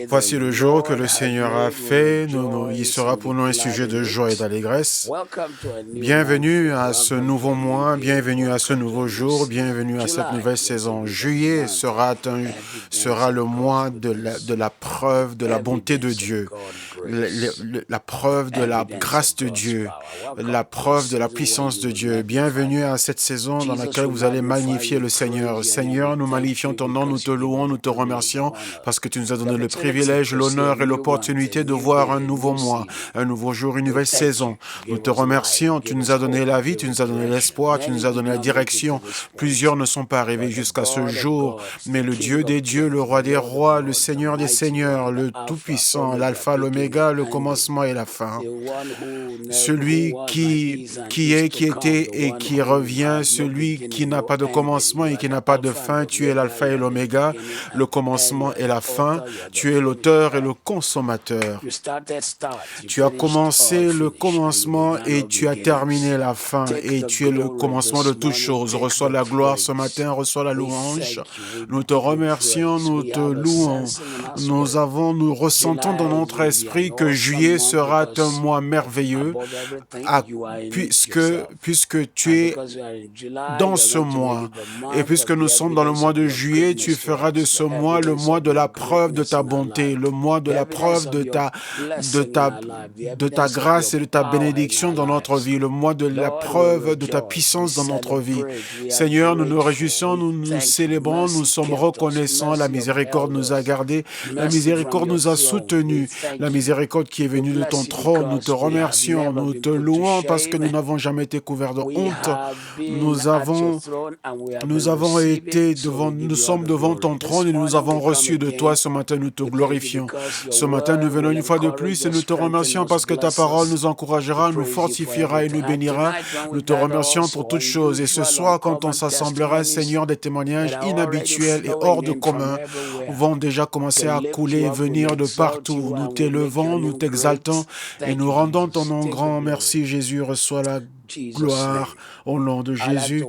Voici le jour que le Seigneur a fait. Il sera pour nous un sujet de joie et d'allégresse. Bienvenue à ce nouveau mois, bienvenue à ce nouveau jour, bienvenue à cette nouvelle saison. Juillet sera le mois de la preuve de la bonté de Dieu, la preuve de la grâce de Dieu, la preuve de la puissance de Dieu. Bienvenue à cette saison dans laquelle vous allez magnifier le Seigneur. Seigneur, nous magnifions ton nom, nous te louons, nous te remercions parce que tu nous as donné le privilège, l'honneur et l'opportunité de voir un nouveau mois, un nouveau jour, une nouvelle saison. Nous te remercions, tu nous as donné la vie, tu nous as donné l'espoir, tu nous as donné la direction. Plusieurs ne sont pas arrivés jusqu'à ce jour, mais le Dieu des dieux, le roi des rois, le Seigneur des seigneurs, le Tout-Puissant, l'Alpha, l'Oméga, le commencement et la fin. Celui qui est, qui était et qui revient, celui qui n'a pas de commencement et qui n'a pas de fin, tu es l'Alpha et l'Oméga, le commencement et la fin, tu es l'auteur et le consommateur. Tu as commencé le commencement et tu as terminé la fin et tu es le commencement de toutes choses. Reçois la gloire ce matin, reçois la louange. Nous te remercions, nous te louons. Nous ressentons dans notre esprit que juillet sera un mois merveilleux puisque tu es dans ce mois. Et puisque nous sommes dans le mois de juillet, tu feras de ce mois le mois de la preuve de ta bonté, le mois de la preuve de ta grâce et de ta bénédiction dans notre vie, le mois de la preuve de ta puissance dans notre vie. Seigneur, nous nous réjouissons, nous nous célébrons, nous sommes reconnaissants. La miséricorde nous a gardés, la miséricorde nous a soutenus, la miséricorde qui est venue de ton trône. Nous te remercions, nous te louons parce que nous n'avons jamais été couverts de honte. Nous sommes devant ton trône et nous avons reçu de toi ce matin. Nous te glorifions. Ce matin, nous venons une fois de plus et nous te remercions parce que ta parole nous encouragera, nous fortifiera et nous bénira. Nous te remercions pour toutes choses. Et ce soir, quand on s'assemblera, Seigneur, des témoignages inhabituels et hors de commun vont déjà commencer à couler et venir de partout. Nous t'élevons, nous t'exaltons et nous rendons ton nom grand. Merci Jésus, reçois la gloire au nom de Jésus.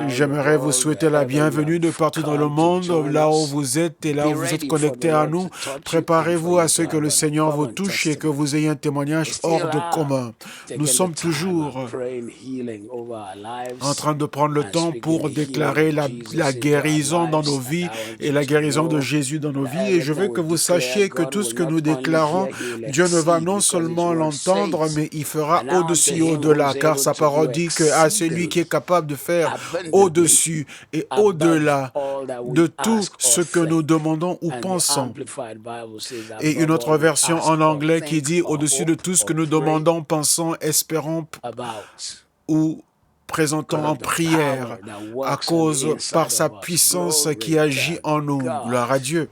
J'aimerais vous souhaiter la bienvenue de partout dans le monde, là où vous êtes et là où vous êtes connectés à nous. Préparez-vous à ce que le Seigneur vous touche et que vous ayez un témoignage hors de commun. Nous sommes toujours en train de prendre le temps pour déclarer la guérison dans nos vies et la guérison de Jésus dans nos vies. Et je veux que vous sachiez que tout ce que nous déclarons, Dieu ne va non seulement l'entendre, mais il fera au-dessus et au-delà, car sa parole dit que à celui qui est capable de faire au-dessus et au-delà de tout ce que nous demandons ou pensons. Et une autre version en anglais qui dit au-dessus de tout ce que nous demandons, pensons, espérons ou présentons en prière par sa puissance qui agit en nous. Gloire à Dieu.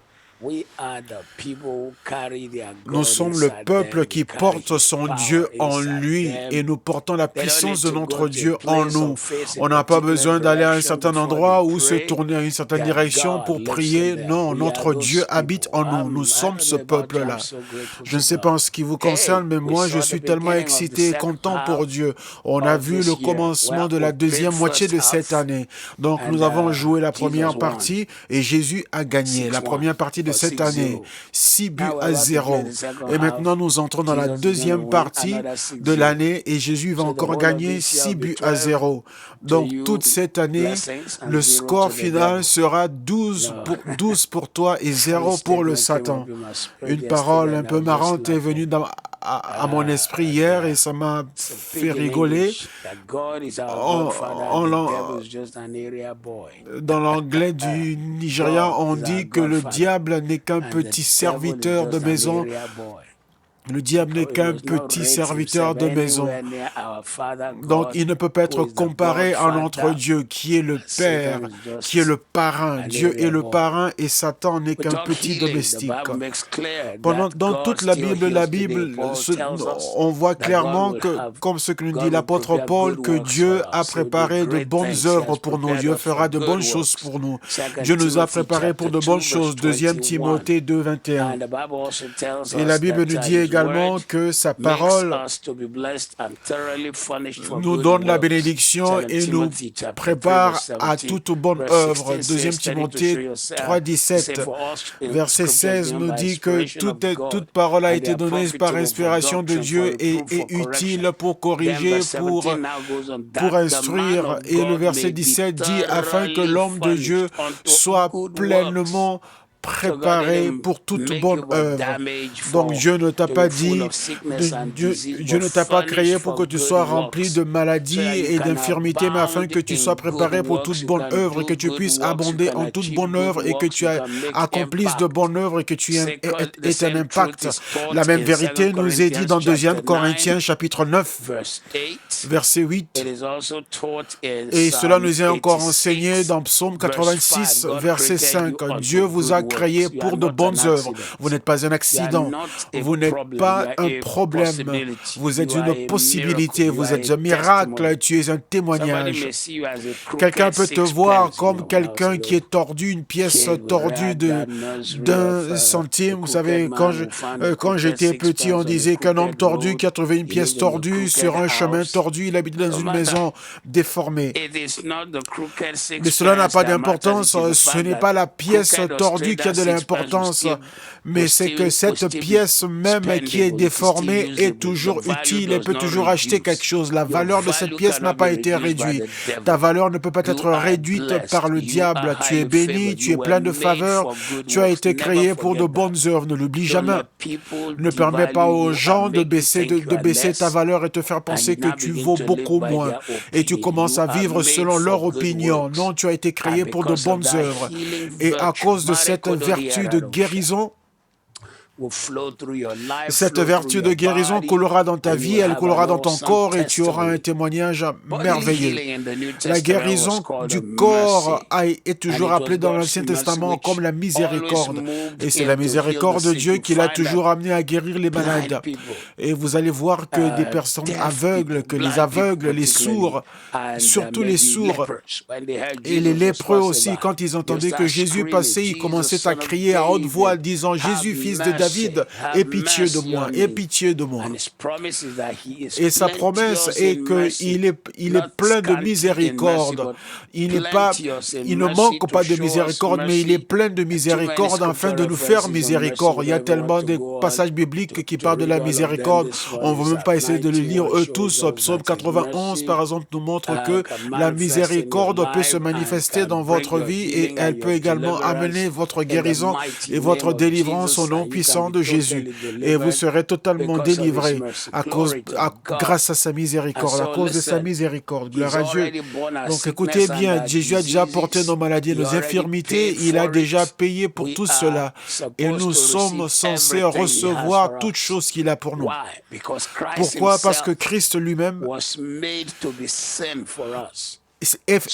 Nous sommes le peuple qui porte son Dieu en lui et nous portons la puissance de notre Dieu en nous. On n'a pas besoin d'aller à un certain endroit ou se tourner à une certaine direction pour prier. Non, notre Dieu habite en nous. Nous sommes ce peuple-là. Je ne sais pas en ce qui vous concerne, mais moi je suis tellement excité et content pour Dieu. On a vu le commencement de la deuxième moitié de cette année. Donc nous avons joué la première partie et Jésus a gagné. La première partie de cette année, 6-0. Et maintenant, nous entrons dans la deuxième partie de l'année et Jésus va encore gagner 6-0. Donc, toute cette année, le score final sera 12 pour toi et 0 pour le Satan. Une parole un peu marrante est venue à mon esprit hier et ça m'a fait rigoler. Dans l'anglais du Nigeria, on dit que le diable n'est qu'un petit serviteur de maison. Le diable n'est qu'un petit serviteur de maison. Donc, il ne peut pas être comparé à notre Dieu, qui est le Père, qui est le parrain. Dieu est le parrain et Satan n'est qu'un petit domestique. Dans toute la Bible, on voit clairement que, comme ce que nous dit l'apôtre Paul, que Dieu a préparé de bonnes œuvres pour nous. Dieu fera de bonnes choses pour nous. Dieu nous a préparés pour de bonnes choses. 2 Timothée 2, 21. Et la Bible nous dit également également que sa parole nous donne la bénédiction et nous prépare à toute bonne œuvre. 2 Timothée 3,17, verset 16 nous dit que toute parole a été donnée par inspiration de Dieu et est utile pour corriger, pour instruire. Et le verset 17 dit, afin que l'homme de Dieu soit pleinement préparé pour toute bonne œuvre. Donc Dieu ne t'a pas dit, Dieu ne t'a pas créé pour que tu sois rempli de maladies et d'infirmités, mais afin que tu sois préparé pour toute bonne œuvre, que tu puisses abonder en toute bonne œuvre et que tu accomplisses de bonnes œuvres et que tu aies un impact. La même vérité nous est dit dans 2 Corinthiens chapitre 9, verset 8. Et cela nous est encore enseigné dans Psaume 86, verset 5. Dieu vous a créé pour de bonnes œuvres. Vous n'êtes pas un accident. Vous n'êtes pas un problème. Vous êtes une possibilité. Vous êtes un miracle. Tu es un témoignage. Quelqu'un peut te voir comme quelqu'un qui est tordu, une pièce tordue d'un centime. Vous savez, quand j'étais petit, on disait qu'un homme tordu qui a trouvé une pièce tordue sur un chemin tordu, il habitait dans une maison déformée. Mais cela n'a pas d'importance. Ce n'est pas la pièce tordue qui a de l'importance, mais c'est que cette pièce même qui est déformée est toujours utile et peut toujours acheter quelque chose. La valeur de cette pièce n'a pas été réduite. Ta valeur ne peut pas être réduite par le diable. Tu es béni, tu es plein de faveurs, tu as été créé pour de bonnes œuvres. Ne l'oublie jamais. Ne permets pas aux gens de baisser ta valeur et te faire penser que tu vaux beaucoup moins et tu commences à vivre selon leur opinion. Non, tu as été créé pour de bonnes œuvres. Et à cause de cette vertu de guérison, cette vertu de guérison coulera dans ta vie, elle coulera dans ton corps et tu auras un témoignage merveilleux. La guérison du corps est toujours appelée dans l'Ancien Testament comme la miséricorde. Et c'est la miséricorde de Dieu qui l'a toujours amené à guérir les malades. Et vous allez voir que des personnes aveugles, que les aveugles, les sourds, surtout les sourds et les lépreux aussi, quand ils entendaient que Jésus passait, ils commençaient à crier à haute voix, disant « Jésus, fils de David, aie pitié de moi, aie pitié de moi. » Et sa promesse est qu'il est plein de miséricorde. Il ne manque pas de miséricorde, mais il est plein de miséricorde afin de nous faire miséricorde. Il y a tellement de passages bibliques qui parlent de la miséricorde. On ne va même pas essayer de les lire eux tous. Psaume 91, par exemple, nous montre que la miséricorde peut se manifester dans votre vie et elle peut également amener votre guérison et votre délivrance au nom puissant de Jésus. Et vous serez totalement délivrés grâce à sa miséricorde, à cause de sa miséricorde. Gloire à Dieu. Donc écoutez bien, Jésus a déjà porté nos maladies, nos infirmités. Il a déjà payé pour tout cela. Et nous sommes censés recevoir toutes choses qu'il a pour nous. Pourquoi? Parce que Christ lui-même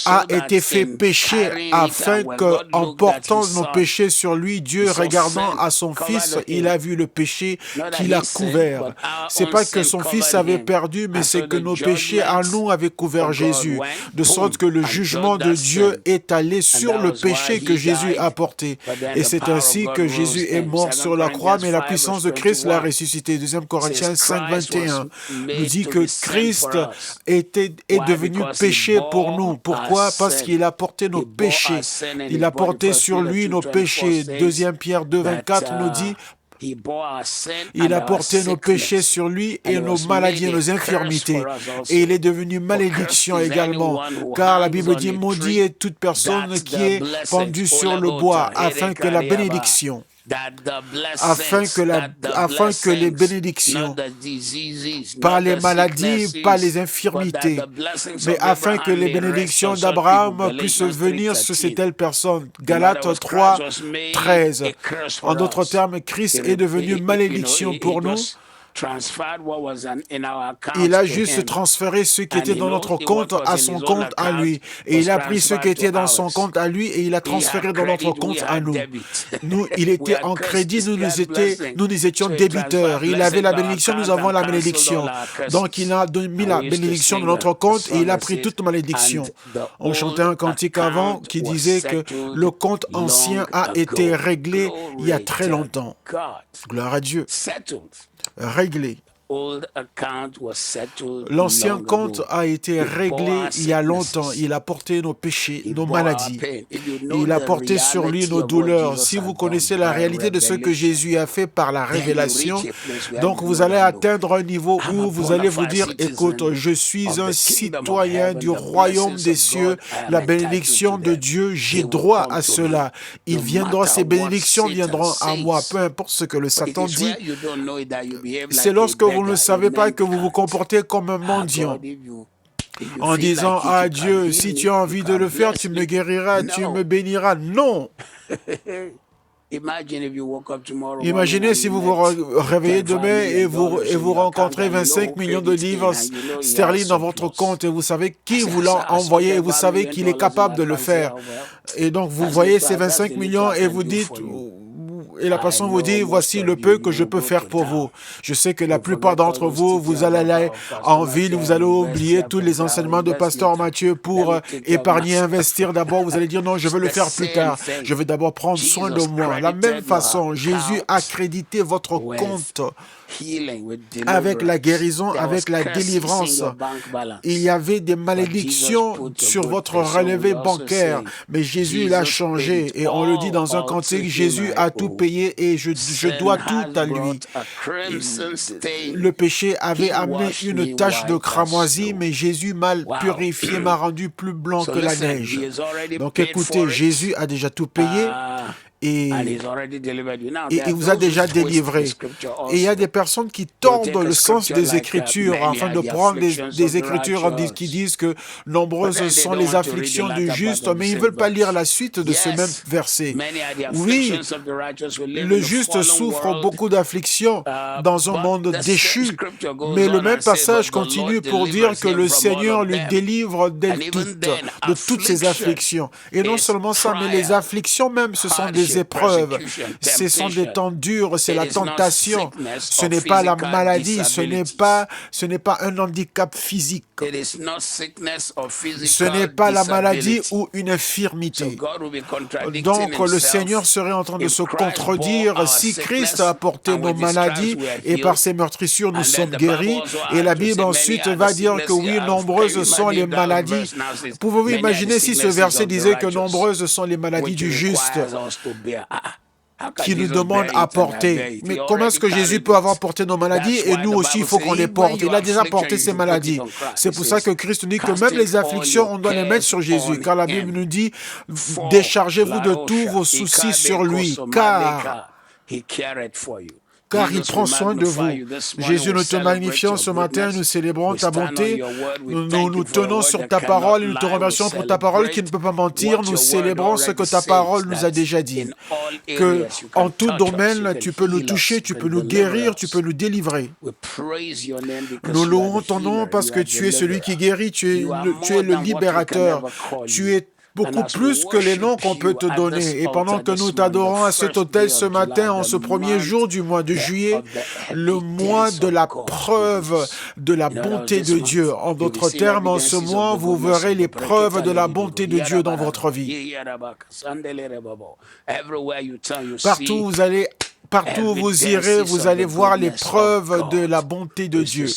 a été fait péché afin qu'en portant nos péchés sur lui, Dieu, regardant à son Fils, il a vu le péché qu'il a couvert. C'est pas que son Fils avait perdu, mais c'est que nos péchés à nous avaient couvert Jésus, de sorte que le jugement de Dieu est allé sur le péché que Jésus a porté. Et c'est ainsi que Jésus est mort sur la croix, mais la puissance de Christ l'a ressuscité. 2 Corinthiens 5, 21 nous dit que Christ est devenu péché pour nous. Pourquoi? Parce qu'il a porté nos péchés. Il a porté sur lui nos péchés. 2 Pierre 2, 24 nous dit, il a porté nos péchés sur lui et nos maladies et nos infirmités. Et il est devenu malédiction également. Car la Bible dit, maudit est toute personne qui est pendue sur le bois, afin que la bénédiction, afin que les bénédictions, pas les maladies, pas les infirmités, mais afin que les bénédictions d'Abraham puissent venir sur ces telles personnes. Galates 3, 13. En d'autres termes, Christ est devenu malédiction pour nous. Il a juste transféré ce qui était dans notre compte à son compte à lui. Et il a pris ce qui était dans son compte à lui et il a transféré dans notre compte à nous. Il était en crédit, nous étions débiteurs. Il avait la bénédiction, nous avons la malédiction. Donc il a mis la bénédiction dans notre compte et il a pris toute malédiction. On chantait un cantique avant qui disait que le compte ancien a été réglé il y a très longtemps. Gloire à Dieu. Réglé. L'ancien compte a été réglé il y a longtemps. Il a porté nos péchés, nos maladies. Il a porté sur lui nos douleurs. Si vous connaissez la réalité de ce que Jésus a fait par la révélation, donc vous allez atteindre un niveau où vous allez vous dire, écoute, je suis un citoyen du royaume des cieux, la bénédiction de Dieu, j'ai droit à cela. Ces bénédictions viendront à moi, peu importe ce que le Satan dit. C'est lorsque vous ne savez pas que vous vous comportez comme un mendiant. En disant à Dieu, si tu as envie de le faire, tu me guériras, tu me béniras. Non! Imaginez si vous vous réveillez demain et vous rencontrez 25 millions de livres sterling dans votre compte et vous savez qui vous l'a envoyé et vous savez qu'il est capable de le faire. Et donc vous voyez ces 25 millions et vous dites... Et la personne vous dit, voici le peu que je peux faire pour vous. Je sais que la plupart d'entre vous, vous allez aller en ville, vous allez oublier tous les enseignements de Pasteur Mathieu pour épargner, investir d'abord. Vous allez dire, non, je veux le faire plus tard. Je veux d'abord prendre soin de moi. De la même façon, Jésus a crédité votre compte avec la guérison, avec la délivrance. Il y avait des malédictions sur votre relevé bancaire, mais Jésus l'a changé. Et on le dit dans un cantique, Jésus a tout payé et je dois tout à lui. Le péché avait amené une tache de cramoisie, mais Jésus m'a purifié, m'a rendu plus blanc que la neige. Donc écoutez, Jésus a déjà tout payé. Et il vous a déjà délivré. Et il y a des personnes qui tordent le sens des Écritures afin de prendre des Écritures qui disent que nombreuses sont les afflictions du juste, mais ils ne veulent pas lire la suite de ce même verset. Oui, le juste souffre beaucoup d'afflictions dans un monde déchu, mais le même passage continue pour dire que le Seigneur lui délivre d'elles toutes, de toutes ces afflictions. Et non seulement ça, mais les afflictions même, ce sont des épreuves, ce sont des temps durs, c'est la tentation, ce n'est pas la maladie, ce n'est pas un handicap physique, ce n'est pas la maladie ou une infirmité. Donc le Seigneur serait en train de se contredire si Christ a porté nos maladies et par ses meurtrissures nous sommes guéris, et la Bible ensuite va dire que oui, nombreuses sont les maladies. Pouvez-vous imaginer si ce verset disait que nombreuses sont les maladies du juste qui nous demande à porter. Mais comment est-ce que Jésus peut avoir porté nos maladies et nous aussi, il faut qu'on les porte? Il a déjà porté ces maladies. C'est pour ça que Christ dit que même les afflictions, on doit les mettre sur Jésus, car la Bible nous dit, déchargez-vous de tous vos soucis sur lui, car il prend soin de vous. Jésus, nous te magnifions ce matin, nous célébrons ta bonté, nous tenons sur ta parole et nous te remercions pour ta parole qui ne peut pas mentir. Nous célébrons ce que ta parole nous a déjà dit, que en tout domaine, tu peux nous toucher, tu peux nous guérir, tu peux nous délivrer. Nous louons ton nom parce que tu es celui qui guérit, tu es le libérateur, tu es beaucoup plus que les noms qu'on peut te donner. Et pendant que nous t'adorons à cet autel ce matin, en ce premier jour du mois de juillet, le mois de la preuve de la bonté de Dieu. En d'autres termes, en ce mois, vous verrez les preuves de la bonté de Dieu dans votre vie. Partout où vous irez, vous allez voir les preuves de la bonté de Dieu.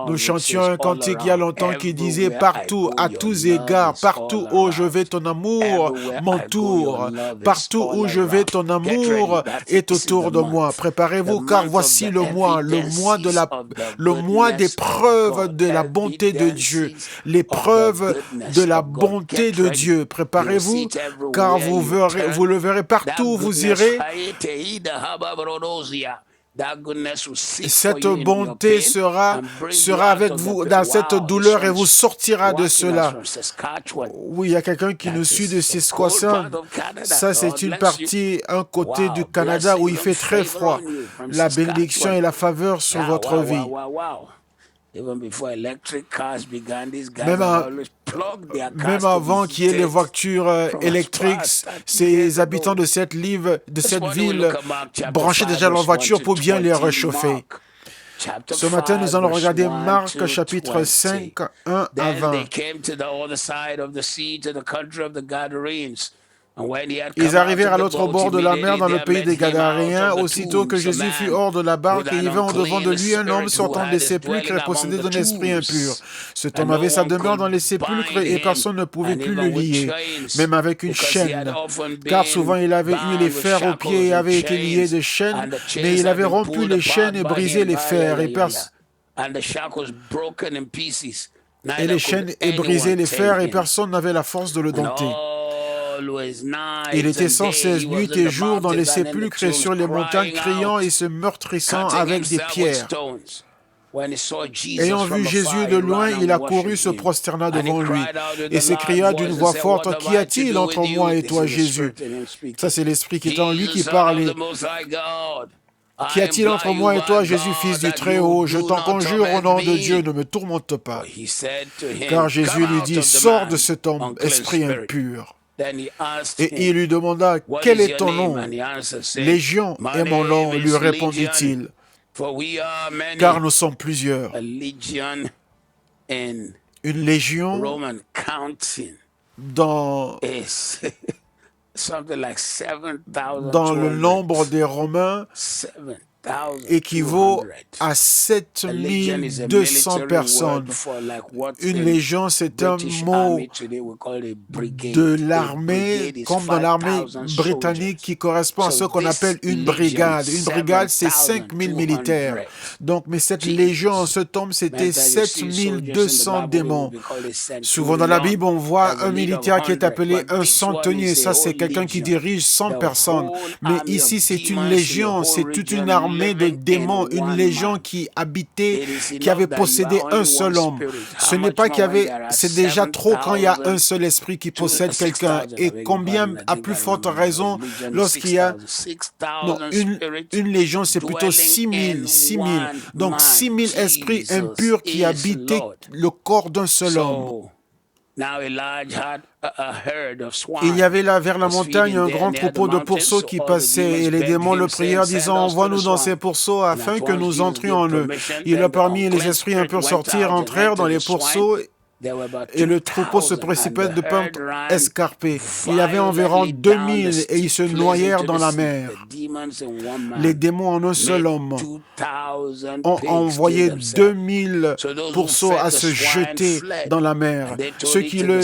Nous chantions un cantique il y a longtemps qui disait « Partout, à tous égards, partout où je vais, ton amour m'entoure. Partout où je vais, ton amour est autour de moi. Préparez-vous, car voici le mois des preuves de la bonté de Dieu. Les preuves de la bonté de Dieu. Préparez-vous, car vous le verrez partout où vous irez. Cette bonté sera avec vous dans cette douleur et vous sortira de cela. Oui, il y a quelqu'un qui nous suit de Saskatchewan. Ça, c'est une partie, un côté du Canada où il fait très froid. La bénédiction et la faveur sur votre vie. Même avant qu'il y ait les voitures électriques, ces habitants de cette ville branchaient déjà leur voiture pour bien les réchauffer. Ce matin, nous allons regarder Marc chapitre 5, 1 à 20. Ils arrivèrent à l'autre bord de la mer dans le pays des Gadaréens. Aussitôt que Jésus fut hors de la barque, et il vint au-devant de lui un homme sortant des sépulcres et possédé d'un esprit impur. Cet homme avait sa demeure dans les sépulcres et personne ne pouvait plus le lier, même avec une chaîne, car souvent il avait eu les fers aux pieds et avait été lié de chaînes, mais il avait rompu les chaînes et brisé les fers, et les chaînes et brisé les fers, et personne n'avait la force de le dompter. Il était sans cesse nuit et jour dans les sépulcres et sur les montagnes, criant et se meurtrissant avec des pierres. Ayant vu Jésus de loin, il accourut, se prosterna devant lui et s'écria d'une voix forte, « Qu'y a-t-il entre moi et toi, Jésus ?» Ça, c'est l'Esprit qui est en lui qui parlait. « Qu'y a-t-il entre moi et toi, Jésus, fils du Très-Haut? Je t'en conjure au nom de Dieu, ne me tourmente pas. » Car Jésus lui dit, « Sors de cet homme, esprit impur. » Et il lui demanda, « Quel est ton nom? » « Légion est mon nom, lui répondit-il, car nous sommes plusieurs. Une légion dans le nombre des Romains équivaut à 7200 personnes. Une légion, c'est un mot de l'armée, comme dans l'armée britannique, qui correspond à ce qu'on appelle une brigade. Une brigade, c'est 5000 militaires. Donc, mais cette légion, ce tome, c'était 7200 démons. Souvent dans la Bible, on voit un militaire qui est appelé un centenier. Ça, c'est quelqu'un qui dirige 100 personnes. Mais ici, c'est une légion, c'est toute une armée de démons, une légion qui habitait, qui avait possédé un seul homme. Ce n'est pas qu'il y avait, c'est déjà trop quand il y a un seul esprit qui possède quelqu'un. Et combien, à plus forte raison, lorsqu'il y a une légion, c'est plutôt 6000. Donc 6000 esprits impurs qui habitaient le corps d'un seul homme. Il y avait là vers la montagne un grand troupeau de pourceaux qui passait, et les démons le prièrent, disant, « Envoie-nous dans ces pourceaux afin que nous entrions en eux. » Il leur permit, et les esprits impurs sortirent, entrèrent dans les pourceaux, et le troupeau se précipite de pente escarpée. Il y avait environ 2000 et ils se noyèrent dans la mer. Les démons en un seul homme ont envoyé 2000 pourceaux à se jeter dans la mer. Ceux qui les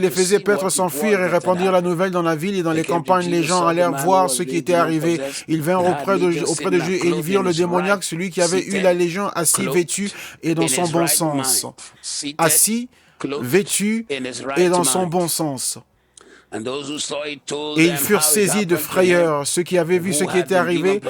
faisaient paître s'enfuir et répandirent la nouvelle dans la ville et dans les campagnes. Les gens allèrent voir ce qui était arrivé. Ils vinrent auprès de Dieu et ils virent le démoniaque, celui qui avait eu la légion, assis, vêtu et dans son bon sens. Assis, vêtu et dans son bon sens. Et ils furent saisis de frayeur. Ceux qui avaient vu ce qui était arrivé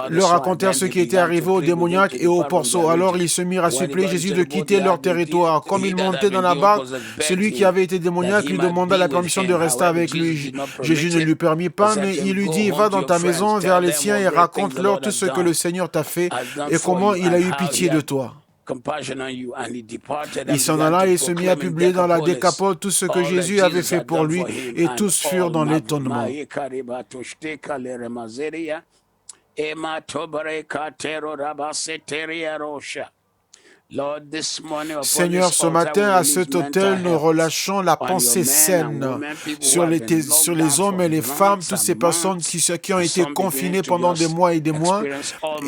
leur racontèrent ce qui était arrivé aux démoniaques et aux pourceaux. Alors ils se mirent à supplier Jésus de quitter leur territoire. Comme il montait dans la barque, celui qui avait été démoniaque lui demanda la permission de rester avec lui. Jésus ne lui permit pas, mais il lui dit, « Va dans ta maison vers les siens et raconte-leur tout ce que le Seigneur t'a fait et comment il a eu pitié de toi. » Il s'en alla et se mit à publier dans la Décapole tout ce que Jésus avait fait pour lui, et tous furent dans l'étonnement. Seigneur, ce matin, à cet autel, nous relâchons la pensée saine sur les hommes et les femmes, toutes ces personnes qui ont été confinées pendant des mois et des mois.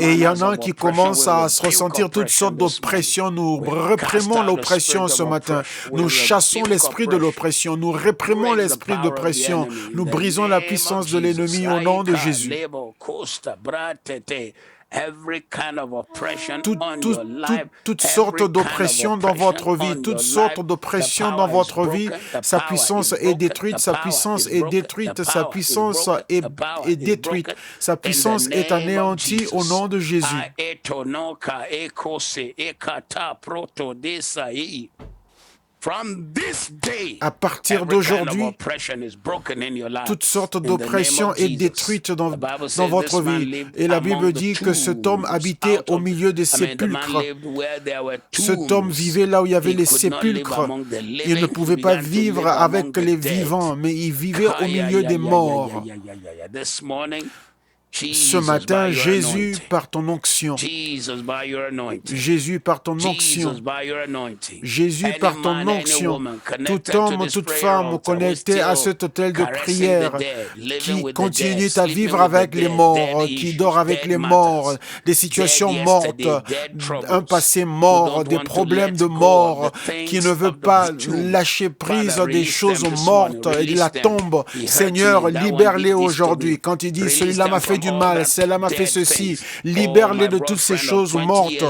Et il y en a qui commencent à se ressentir toutes sortes d'oppressions. Nous réprimons l'oppression ce matin. Nous chassons l'esprit de l'oppression. Nous réprimons l'esprit d'oppression. Nous brisons la puissance de l'ennemi au nom de Jésus. Toutes sortes d'oppressions dans votre vie, toutes sortes d'oppressions dans votre vie, sa puissance est détruite, sa puissance est détruite, sa puissance est détruite, sa puissance est anéantie au nom de Jésus. À partir d'aujourd'hui, toutes sortes d'oppressions est détruite dans votre vie. Et la Bible dit que cet homme habitait au milieu des sépulcres. Cet homme vivait là où il y avait les sépulcres. Il ne pouvait pas vivre avec les vivants, mais il vivait au milieu des morts. Ce matin, Jésus, par ton onction, Jésus, par ton onction, Jésus, par ton onction, tout homme, toute femme connecté à cet autel de prière, qui continue à vivre avec les morts, qui dort avec les morts, des situations mortes, un passé mort, des problèmes de mort, qui ne veut pas lâcher prise des choses mortes et de la tombe. Seigneur, libère-les aujourd'hui. Quand il dit, celui-là m'a fait du mal, celle-là m'a fait ceci, libère-les de toutes ces choses mortes.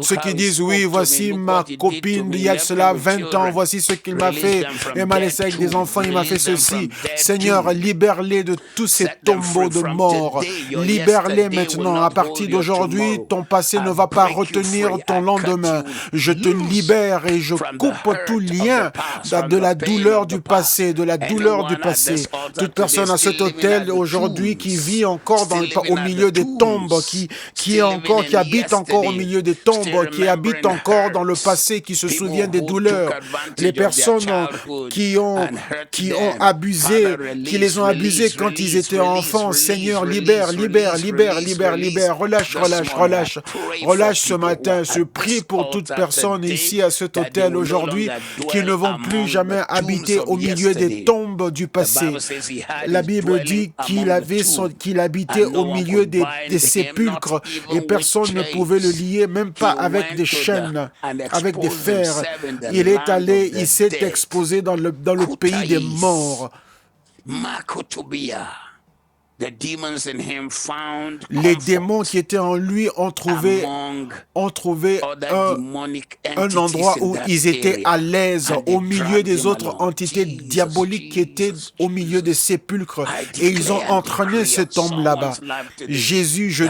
Ceux qui disent, oui, voici ma copine d'il y a cela 20 ans, voici ce qu'il m'a fait, il m'a laissé avec des enfants, il m'a fait ceci. Seigneur, libère-les de tous ces tombeaux de mort. Libère-les maintenant. À partir d'aujourd'hui, ton passé ne va pas retenir ton lendemain. Je te libère et je coupe tout lien de la douleur du passé, de la douleur du passé. Toute personne à cet autel aujourd'hui qui vit encore au milieu des tombes, qui habite encore au milieu des tombes, qui habite encore dans le passé, qui se souvient des douleurs. Les personnes qui ont abusé, qui les ont abusés quand ils étaient enfants. Seigneur, libère. Relâche ce matin. Je prie pour toute personne ici à cet autel aujourd'hui qui ne vont plus jamais habiter au milieu des tombes du passé. La Bible dit qu'il habitait au milieu des sépulcres et personne ne pouvait le lier, même pas avec des chaînes, avec des fers. Il s'est exposé dans le pays des morts. Les démons qui étaient en lui ont trouvé un endroit où ils étaient à l'aise, au milieu des autres entités diaboliques qui étaient au milieu des sépulcres. Et ils ont entraîné cet homme là-bas. Jésus, je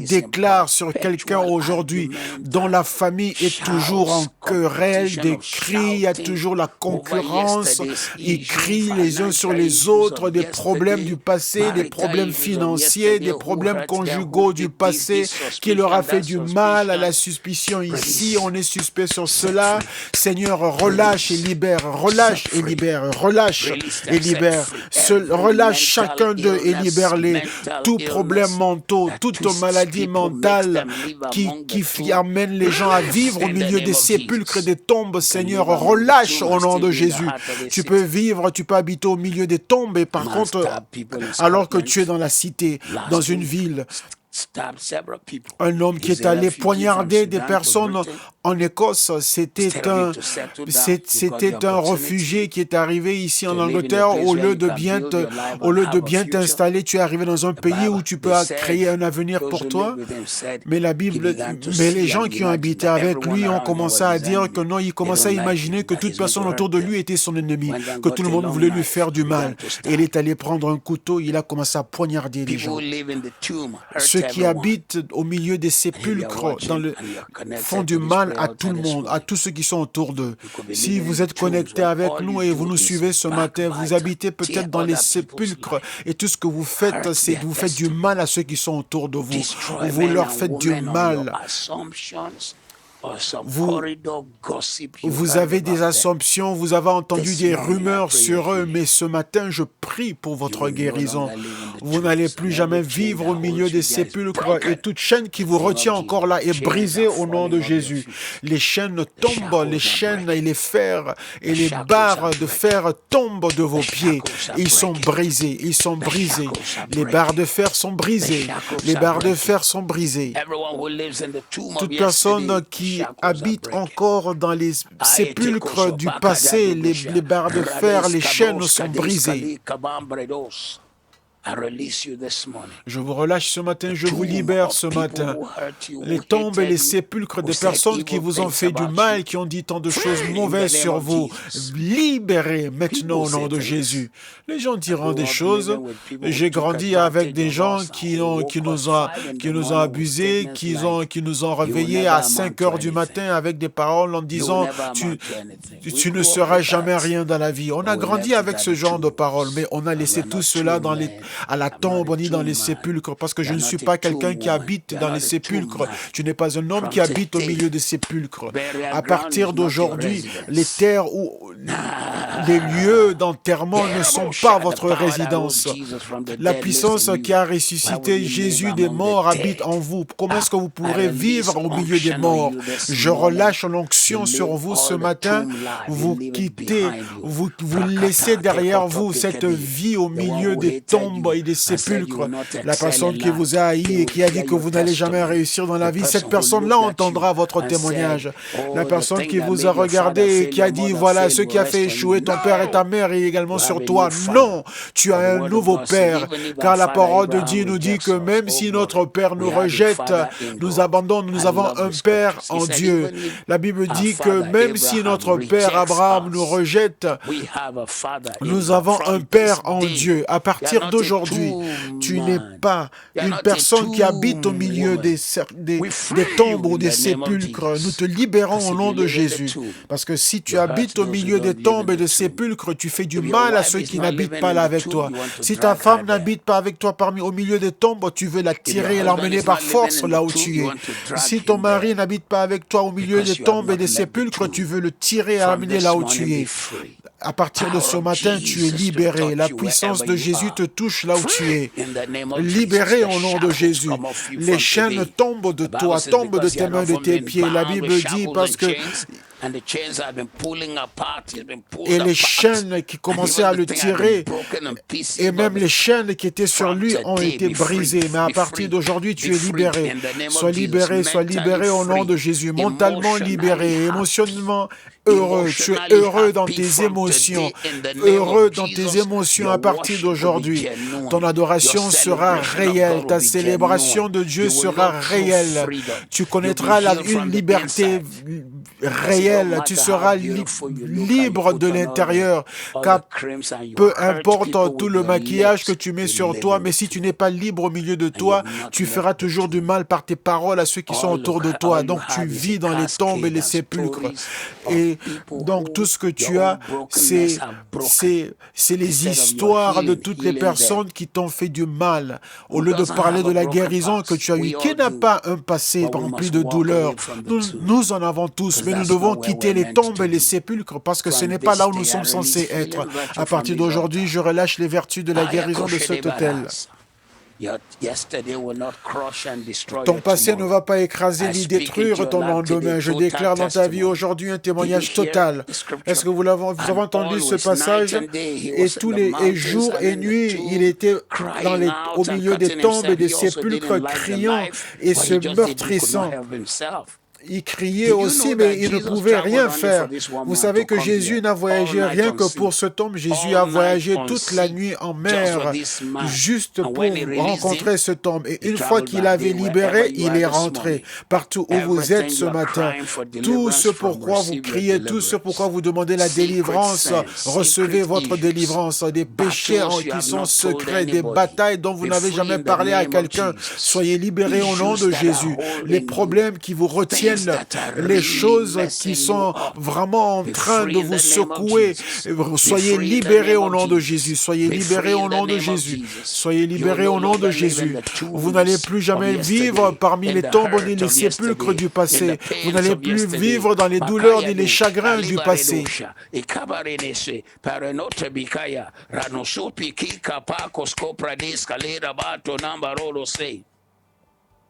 déclare sur quelqu'un aujourd'hui dont la famille est toujours en querelle, des cris, il y a toujours la concurrence, ils crient les uns sur les autres, des problèmes du passé, des problèmes financiers, des problèmes conjugaux du passé qui leur a fait du mal, à la suspicion ici, on est suspect sur cela. Seigneur, relâche et libère, relâche et libère. Relâche chacun d'eux et libère-les. Tout problème mentaux, toute maladie mentale qui amène les gens à vivre au milieu des sépulcres et des tombes, Seigneur, relâche au nom de Jésus. Tu peux vivre, tu peux habiter au milieu des tombes et par contre, alors que tu es dans la cité, dans une ville, un homme qui est allé poignarder des personnes en Écosse, c'était un réfugié qui est arrivé ici en Angleterre. Au lieu de bien t'installer, tu es arrivé dans un pays où tu peux créer un avenir pour toi. Mais les gens qui ont habité avec lui ont commencé à dire que non, ils commençaient à imaginer que toute personne autour de lui était son ennemi, que tout le monde voulait lui faire du mal. Et il est allé prendre un couteau, il a commencé à poignarder les gens. Ceux qui habitent au milieu des sépulcres font du mal à tout le monde, à tous ceux qui sont autour d'eux. Si vous êtes connectés avec nous et vous nous suivez ce matin, vous habitez peut-être dans les sépulcres et tout ce que vous faites, c'est que vous faites du mal à ceux qui sont autour de vous. Vous leur faites du mal. Vous avez des assumptions, vous avez entendu des rumeurs sur eux, mais ce matin, je prie pour votre guérison. Vous n'allez plus jamais vivre au milieu des sépulcres et toute chaîne qui vous retient encore là est brisée au nom de Jésus. Les chaînes tombent, les chaînes et les fers et les barres de fer tombent de vos pieds. Ils sont brisés, Les barres de fer sont brisées. Toute personne qui habite encore dans les sépulcres du passé, les barres de fer, les chaînes sont brisées. Je vous relâche ce matin, je vous libère ce matin. Les tombes et les sépulcres des personnes qui vous ont fait du mal, qui ont dit tant de choses mauvaises sur vous, libérez maintenant au nom de Jésus. Les gens diront des choses. J'ai grandi avec des gens qui nous ont abusés, qui nous ont réveillés à 5 heures du matin avec des paroles en disant tu ne seras jamais rien dans la vie. On a grandi avec ce genre de paroles, mais on a laissé tout cela dans à la tombe ni dans les sépulcres, parce que je ne suis pas quelqu'un qui habite dans les sépulcres. Tu n'es pas un homme qui habite au milieu des sépulcres. À partir d'aujourd'hui, les terres ou les lieux d'enterrement ne sont pas votre résidence. La puissance qui a ressuscité Jésus des morts habite en vous. Comment est-ce que vous pourrez vivre au milieu des morts? Je relâche l'onction sur vous ce matin. Vous quittez, vous laissez derrière vous cette vie au milieu des tombes et des sépulcres. La personne qui vous a haï et qui a dit que vous n'allez jamais réussir dans la vie, cette personne-là entendra votre témoignage. La personne qui vous a regardé et qui a dit, voilà ce qui a fait échouer ton père et ta mère et également sur toi. Non, tu as un nouveau père, car la parole de Dieu nous dit que même si notre père nous rejette, nous abandonne, nous avons un père en Dieu. La Bible dit que même si notre père Abraham nous rejette, nous avons un père en Dieu. À partir d'aujourd'hui, tu n'es pas une personne qui habite au milieu des tombes ou des sépulcres. Nous te libérons au nom de Jésus. Parce que si tu habites au milieu des tombes et des sépulcres, tu fais du mal à ceux qui n'habitent pas là avec toi. Si ta femme n'habite pas avec toi au milieu des tombes, tu veux la tirer et l'emmener par force là où tu es. Si ton mari n'habite pas avec toi au milieu des tombes et des sépulcres, tu veux le tirer et l'emmener là où tu es. À partir de ce matin, tu es libéré. La puissance de Jésus te touche là où tu es. Libéré au nom de Jésus. Les chaînes tombent de toi, tombent de tes mains, de tes pieds. La Bible dit parce que et les chaînes qui commençaient à le tirer, et même les chaînes qui étaient sur lui ont été brisées. Mais à partir d'aujourd'hui, tu es libéré. Sois libéré au nom de Jésus. Mentalement libéré, émotionnellement heureux. Tu es heureux dans tes émotions. Heureux dans tes émotions à partir d'aujourd'hui. Ton adoration sera réelle. Ta célébration de Dieu sera réelle. Tu connaîtras une liberté réelle. Tu seras libre de l'intérieur, car peu importe tout le maquillage que tu mets sur toi, mais si tu n'es pas libre au milieu de toi, tu feras toujours du mal par tes paroles à ceux qui sont autour de toi. Donc tu vis dans les tombes et les sépulcres. Et donc tout ce que tu as, c'est les histoires de toutes les personnes qui t'ont fait du mal. Au lieu de parler de la guérison que tu as eue, qui n'a pas un passé rempli de douleur? Nous en avons tous, mais nous devons quitter les tombes et les sépulcres parce que ce n'est pas là où nous sommes censés être. À partir d'aujourd'hui, je relâche les vertus de la guérison de cet autel. Ton passé ne va pas écraser ni détruire ton lendemain. Je déclare dans ta vie aujourd'hui un témoignage total. Est-ce que vous avez entendu ce passage? Et tous les jours et nuits, il était au milieu des tombes et des sépulcres criant et se meurtrissant. Il criait aussi, mais il ne pouvait rien faire. Vous savez que Jésus n'a voyagé rien que pour cet homme. Jésus a voyagé toute la nuit en mer, juste pour rencontrer cet homme. Et une fois qu'il avait libéré, il est rentré. Partout où vous êtes ce matin, tout ce pourquoi vous criez, tout ce pourquoi vous demandez la délivrance, recevez votre délivrance. Des péchés qui sont secrets, des batailles dont vous n'avez jamais parlé à quelqu'un. Soyez libérés au nom de Jésus. Les problèmes qui vous retiennent, les choses qui sont vraiment en train de vous secouer, soyez libérés au nom de Jésus. Soyez libérés au nom de Jésus. Soyez libérés au nom de Jésus. Vous n'allez plus jamais vivre parmi les tombes ni les sépulcres du passé. Vous n'allez plus vivre dans les douleurs ni les chagrins du passé.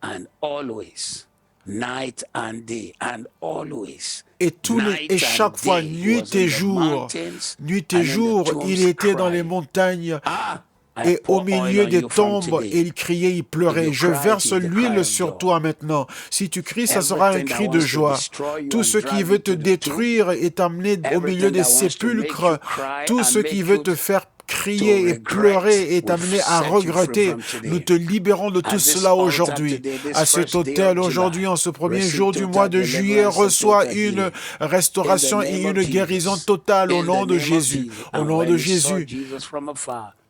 And always. Night and day and always. Et chaque fois, nuit et jour, il était dans les montagnes et au milieu des tombes, et il criait, il pleurait. Je verse l'huile sur toi maintenant. Si tu cries, ça sera un cri de joie. Tout ce qui veut te détruire et t'amener au milieu des sépulcres, tout ce qui veut te faire crier et pleurer et t'amener à regretter. Nous te libérons de tout cela aujourd'hui. À cet autel, aujourd'hui, en ce premier jour du mois de juillet, reçois une restauration et une guérison totale au nom de Jésus. Au nom de Jésus.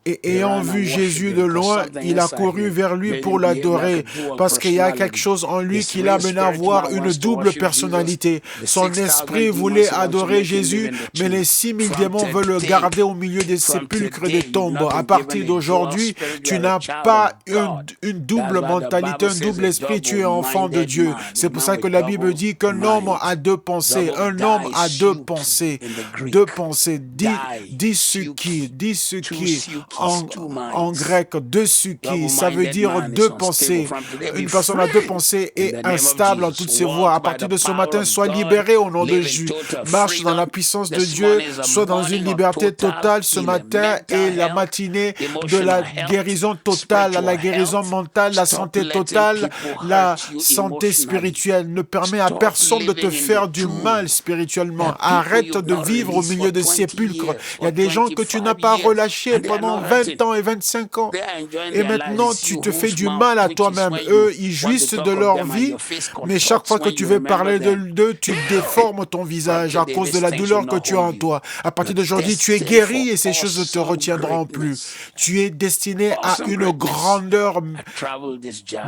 Et ayant vu Jésus de loin, il a couru vers lui pour l'adorer, parce qu'il y a quelque chose en lui qui l'a mené à avoir une double personnalité. Son esprit voulait adorer Jésus, mais les 6000 démons veulent le garder au milieu des sépulcres et des tombes. À partir d'aujourd'hui, tu n'as pas une double mentalité, un double esprit, tu es enfant de Dieu. C'est pour ça que la Bible dit qu'un homme a deux pensées. Un homme a deux pensées. Deux pensées. Dis ce qui. En grec, deux suki, ça veut dire deux pensées. Une personne a deux pensées et instable en toutes ses voies. À partir de ce matin, sois libéré au nom de Jésus. Marche dans la puissance de Dieu, sois dans une liberté totale ce matin et la matinée de la guérison totale, la guérison mentale, la santé totale, la santé spirituelle. Ne permets à personne de te faire du mal spirituellement. Arrête de vivre au milieu des sépulcres. Il y a des gens que tu n'as pas relâchés pendant 20 ans et 25 ans. Et maintenant, tu te fais du mal à toi-même. Eux, ils jouissent de leur vie, mais chaque fois que tu veux parler d'eux, tu déformes ton visage à cause de la douleur que tu as en toi. À partir d'aujourd'hui, tu es guéri et ces choses ne te retiendront plus. Tu es destiné à une grandeur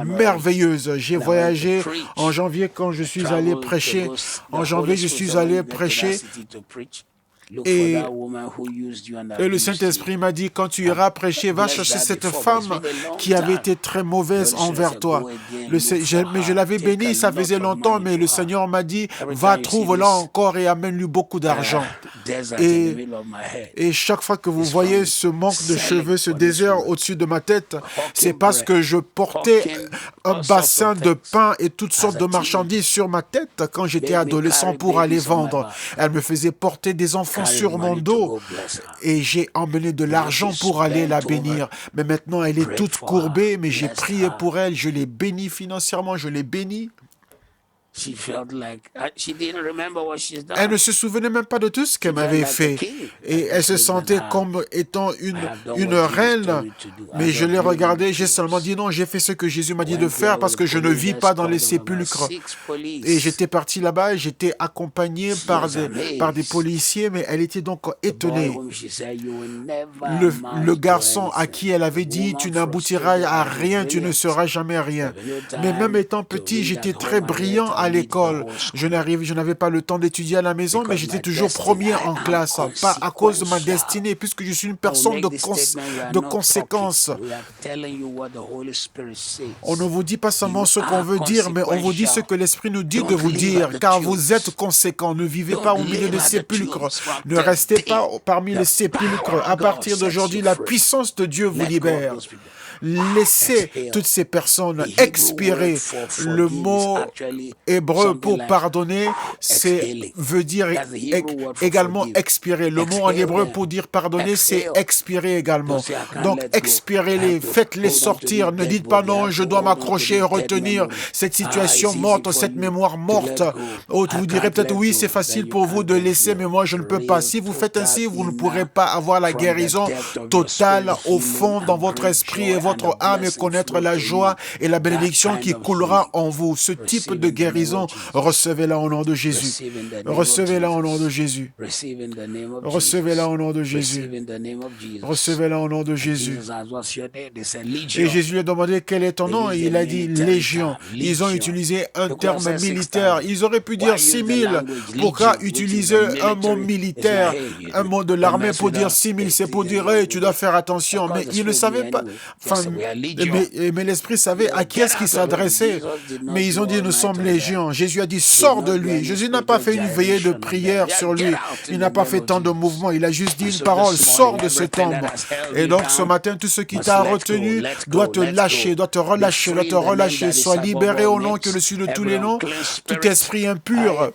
merveilleuse. J'ai voyagé en janvier quand je suis allé prêcher. En janvier, je suis allé prêcher. Et le Saint-Esprit m'a dit, quand tu iras prêcher, va chercher cette femme qui avait été très mauvaise envers toi. Mais je l'avais bénie, ça faisait longtemps, mais le Seigneur m'a dit, va, trouve-la encore et amène-lui beaucoup d'argent. Et chaque fois que vous voyez ce manque de cheveux, ce désert au-dessus de ma tête, c'est parce que je portais un bassin de pain et toutes sortes de marchandises sur ma tête quand j'étais adolescent pour aller vendre. Elle me faisait porter des enfants sur mon dos et j'ai emmené de l'argent pour aller la bénir. Mais maintenant, elle est toute courbée, mais j'ai prié pour elle, je l'ai bénie financièrement, je l'ai bénie. Elle ne se souvenait même pas de tout ce qu'elle m'avait fait. Et elle se sentait comme étant une reine. Mais je l'ai regardée, j'ai seulement dit non, j'ai fait ce que Jésus m'a dit de faire parce que je ne vis pas dans les sépulcres. Et j'étais parti là-bas et j'étais accompagné par des policiers, mais elle était donc étonnée. Le garçon à qui elle avait dit, tu n'aboutiras à rien, tu ne seras jamais rien. Mais même étant petit, j'étais très brillant à l'école. Je n'avais pas le temps d'étudier à la maison, mais j'étais toujours premier en classe, pas à cause de ma destinée, puisque je suis une personne de conséquence. On ne vous dit pas seulement ce qu'on veut dire, mais on vous dit ce que l'Esprit nous dit de vous dire, car vous êtes conséquents. Ne vivez pas au milieu des sépulcres. Ne restez pas parmi les sépulcres. À partir d'aujourd'hui, la puissance de Dieu vous libère. Laissez toutes ces personnes expirer. Le mot hébreu pour pardonner, veut dire également expirer. Le mot en hébreu pour dire pardonner, c'est expirer également. Donc expirez-les, faites-les sortir. Ne dites pas non, je dois m'accrocher et retenir cette situation morte, cette mémoire morte. Vous direz peut-être oui, c'est facile pour vous de laisser, mais moi je ne peux pas. Si vous faites ainsi, vous ne pourrez pas avoir la guérison totale au fond dans votre esprit et votre âme et connaître la joie et la bénédiction qui coulera en vous. Ce type de guérison, recevez-la au nom de Jésus. Recevez-la au nom de Jésus. Recevez-la au nom de Jésus. Recevez-la au nom de Jésus. Et Jésus lui a demandé quel est ton nom et il a dit Légion. Ils ont utilisé un terme militaire. Ils auraient pu dire 6000. Pourquoi utiliser un mot militaire, un mot de l'armée pour dire 6000? C'est pour dire hey, tu dois faire attention. Mais ils ne savaient pas. Mais l'Esprit savait à qui est-ce qu'il s'adressait. Mais ils ont dit, nous sommes légion. Jésus a dit, sors de lui. Jésus n'a pas fait une veillée de prière sur lui. Il n'a pas fait tant de mouvements. Il a juste dit une parole, sors de cet homme. Et donc ce matin, tout ce qui t'a retenu doit te lâcher, doit te relâcher. Sois libéré au nom que le dessus de tous les noms. Tout esprit impur.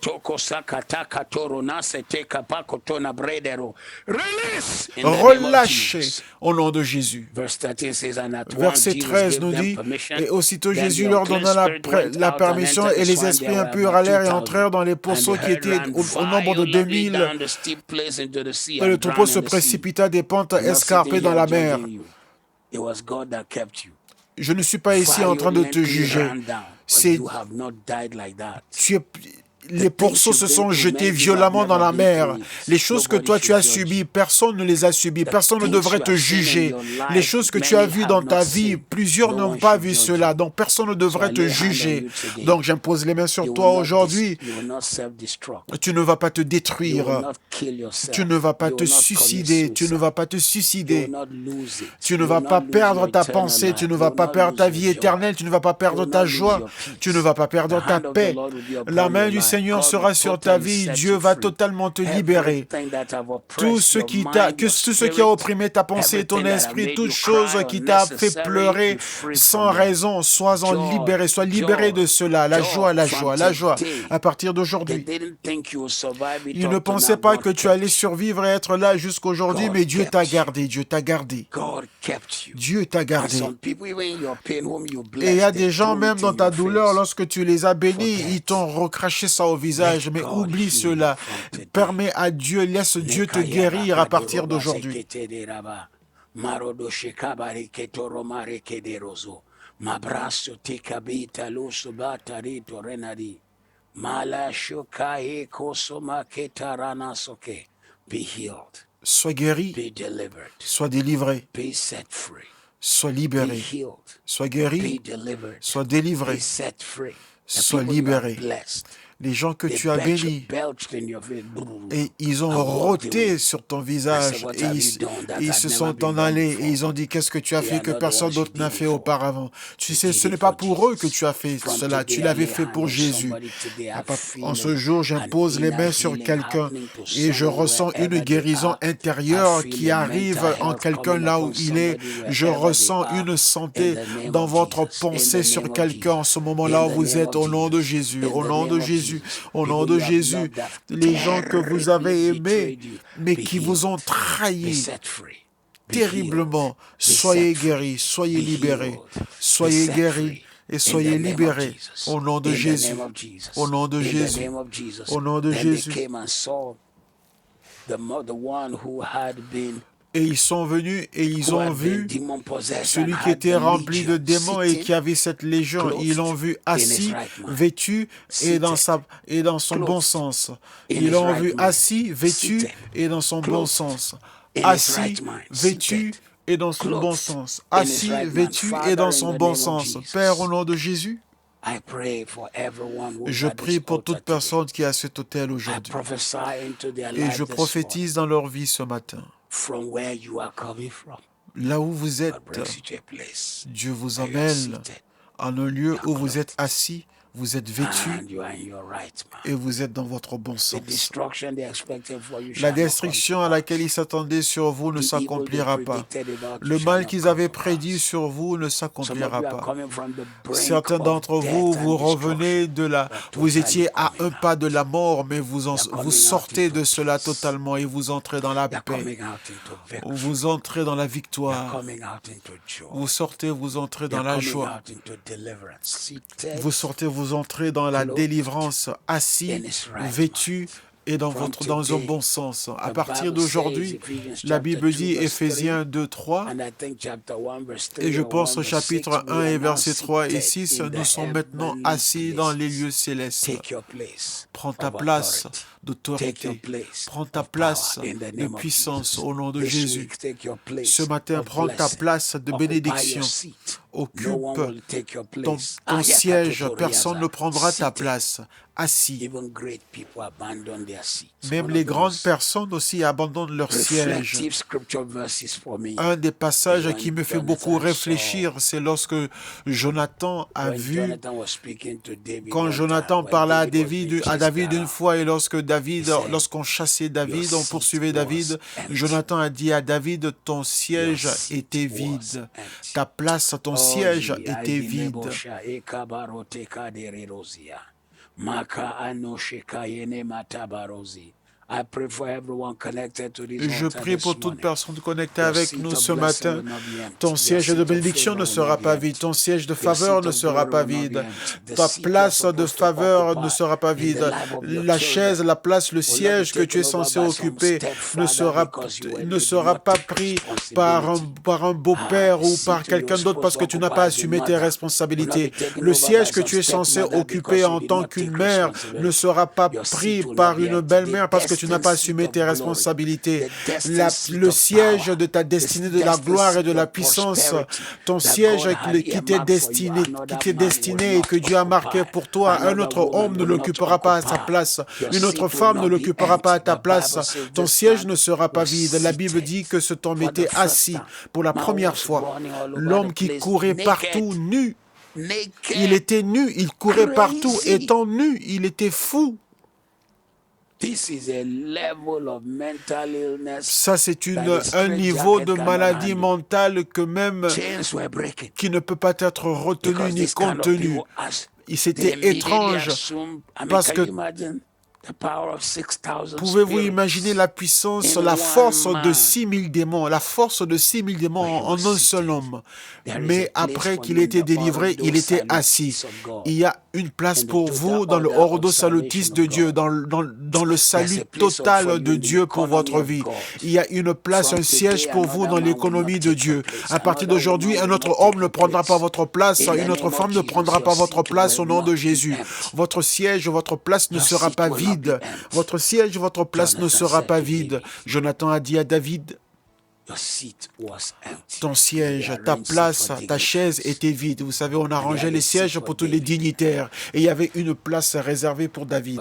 Relâchez au nom de Jésus. Verset 13 nous dit, et aussitôt Jésus leur donna la permission et les esprits impurs allèrent et entrèrent dans les pourceaux qui étaient au nombre de 2000. Et le troupeau se précipita des pentes escarpées dans la mer. Je ne suis pas ici en train de te juger. les pourceaux se sont jetés violemment dans la mer. Les choses que toi tu as subies, personne ne les a subies. Personne ne devrait te juger. Les choses que tu as vues dans ta vie, plusieurs n'ont pas vu cela. Donc personne ne devrait te juger. Donc j'impose les mains sur toi aujourd'hui. Tu ne vas pas te détruire. Tu ne vas pas te suicider. Tu ne vas pas te suicider. Tu ne vas pas perdre ta pensée. Tu ne vas pas perdre ta vie éternelle. Tu ne vas pas perdre ta joie. Tu ne vas pas perdre ta paix. La main du Seigneur sera sur ta vie. Dieu va totalement te libérer. Tout ce qui a opprimé ta pensée et ton esprit, toute chose qui t'a fait pleurer sans raison, sois-en libéré. Sois libéré de cela. La joie, la joie, la joie. À partir d'aujourd'hui. Ils ne pensaient pas que tu allais survivre et être là jusqu'aujourd'hui, mais Dieu t'a gardé. Dieu t'a gardé. Dieu t'a gardé. Et il y a des gens, même dans ta douleur, lorsque tu les as bénis, ils t'ont recraché ça au visage. Mais oublie cela. Permets à Dieu, laisse Dieu te guérir à partir d'aujourd'hui. Sois guéri, sois délivré, sois libéré, sois guéri, sois délivré, sois libéré. Les gens que tu as bénis, et ils ont roté sur ton visage, et ils se sont en allés, et ils ont dit, qu'est-ce que tu as fait que personne d'autre n'a fait auparavant? Tu sais, ce n'est pas pour eux que tu as fait cela, tu l'avais fait pour Jésus. En ce jour, j'impose les mains sur quelqu'un, et je ressens une guérison intérieure qui arrive en quelqu'un là où il est. Je ressens une santé dans votre pensée sur quelqu'un en ce moment-là où vous êtes, au nom de Jésus, au nom de Jésus. Au nom de Jésus, les gens que vous avez aimés, mais qui vous ont trahi terriblement, soyez guéris, soyez libérés, soyez guéris et soyez libérés. Au nom de Jésus, au nom de Jésus, au nom de Jésus. Et ils sont venus et ils ont vu celui qui était rempli de démons et qui avait cette légion. Ils l'ont vu assis, vêtu et dans son bon sens. Ils l'ont vu assis, vêtu et dans son bon sens. Assis, vêtu et dans son bon sens. Assis, vêtu et dans son bon sens. Père, au nom de Jésus, je prie pour toute personne qui est à cet autel aujourd'hui. Et je prophétise dans leur vie ce matin. Là où vous êtes, Dieu vous emmène en un lieu où vous êtes assis, vous êtes vêtus et vous êtes dans votre bon sens. La destruction à laquelle ils s'attendaient sur vous ne s'accomplira pas. Le mal qu'ils avaient prédit sur vous ne s'accomplira pas. Certains d'entre vous, vous revenez de là. Vous étiez à un pas de la mort, mais vous sortez de cela totalement et vous entrez dans la paix. Vous entrez dans la victoire. Vous sortez, vous entrez dans la joie. Vous sortez, vous entrez dans la délivrance, assis, vêtu et dans un bon sens. À partir d'aujourd'hui, la Bible dit, Éphésiens 2, 3, et je pense au chapitre 1 et versets 3 et 6, nous sommes maintenant assis dans les lieux célestes. Prends ta place d'autorité. Prends ta place de puissance au nom de Jésus. Ce matin, prends ta place de bénédiction. Occupe ton siège. Personne ne prendra ta place. Assis. Même les grandes personnes aussi abandonnent leur siège. Un des passages qui me fait beaucoup réfléchir, c'est lorsque Jonathan a vu, quand Jonathan parla à David une fois, et lorsqu'on chassait David, on poursuivait David, Jonathan a dit à David, ton siège était vide. Ta place, ton siège était vide. Maka ano shekayene matabarozi. Je prie pour toute personne connectée avec nous ce matin. Ton siège de bénédiction ne sera pas vide. Ton siège de faveur ne sera pas vide. Ta place de faveur ne sera pas vide. La chaise, la place, le siège que tu es censé occuper ne sera pas pris par un beau-père ou par quelqu'un d'autre parce que tu n'as pas assumé tes responsabilités. Le siège que tu es censé occuper en tant qu'une mère ne sera pas pris par une belle-mère parce que tu n'as pas assumé tes responsabilités. Le siège de ta destinée, de la gloire et de la puissance, ton siège qui t'est destiné et que Dieu a marqué pour toi, un autre homme ne l'occupera pas à sa place, une autre femme ne l'occupera pas à ta place. Ton siège ne sera pas vide. La Bible dit que cet homme était assis pour la première fois. L'homme qui courait partout nu, il était nu, il courait partout étant nu, il était fou. Ça, c'est un niveau de maladie mentale que même qui ne peut pas être retenu ni contenu. C'était étrange parce que pouvez-vous imaginer la puissance, la force de 6000 démons, en un seul homme. Mais après qu'il ait été délivré, il était assis. Il y a une place pour vous dans le ordo salutis de Dieu, dans le salut total de Dieu pour votre vie. Il y a une place, un siège pour vous dans l'économie de Dieu. À partir d'aujourd'hui, un autre homme ne prendra pas votre place, une autre femme ne prendra pas votre place au nom de Jésus. Votre siège, votre place ne sera pas vide. Votre siège, votre place ne sera pas vide. Jonathan a dit à David, ton siège, ta place, ta chaise était vide. Vous savez, on arrangeait les sièges pour tous les dignitaires. Et il y avait une place réservée pour David.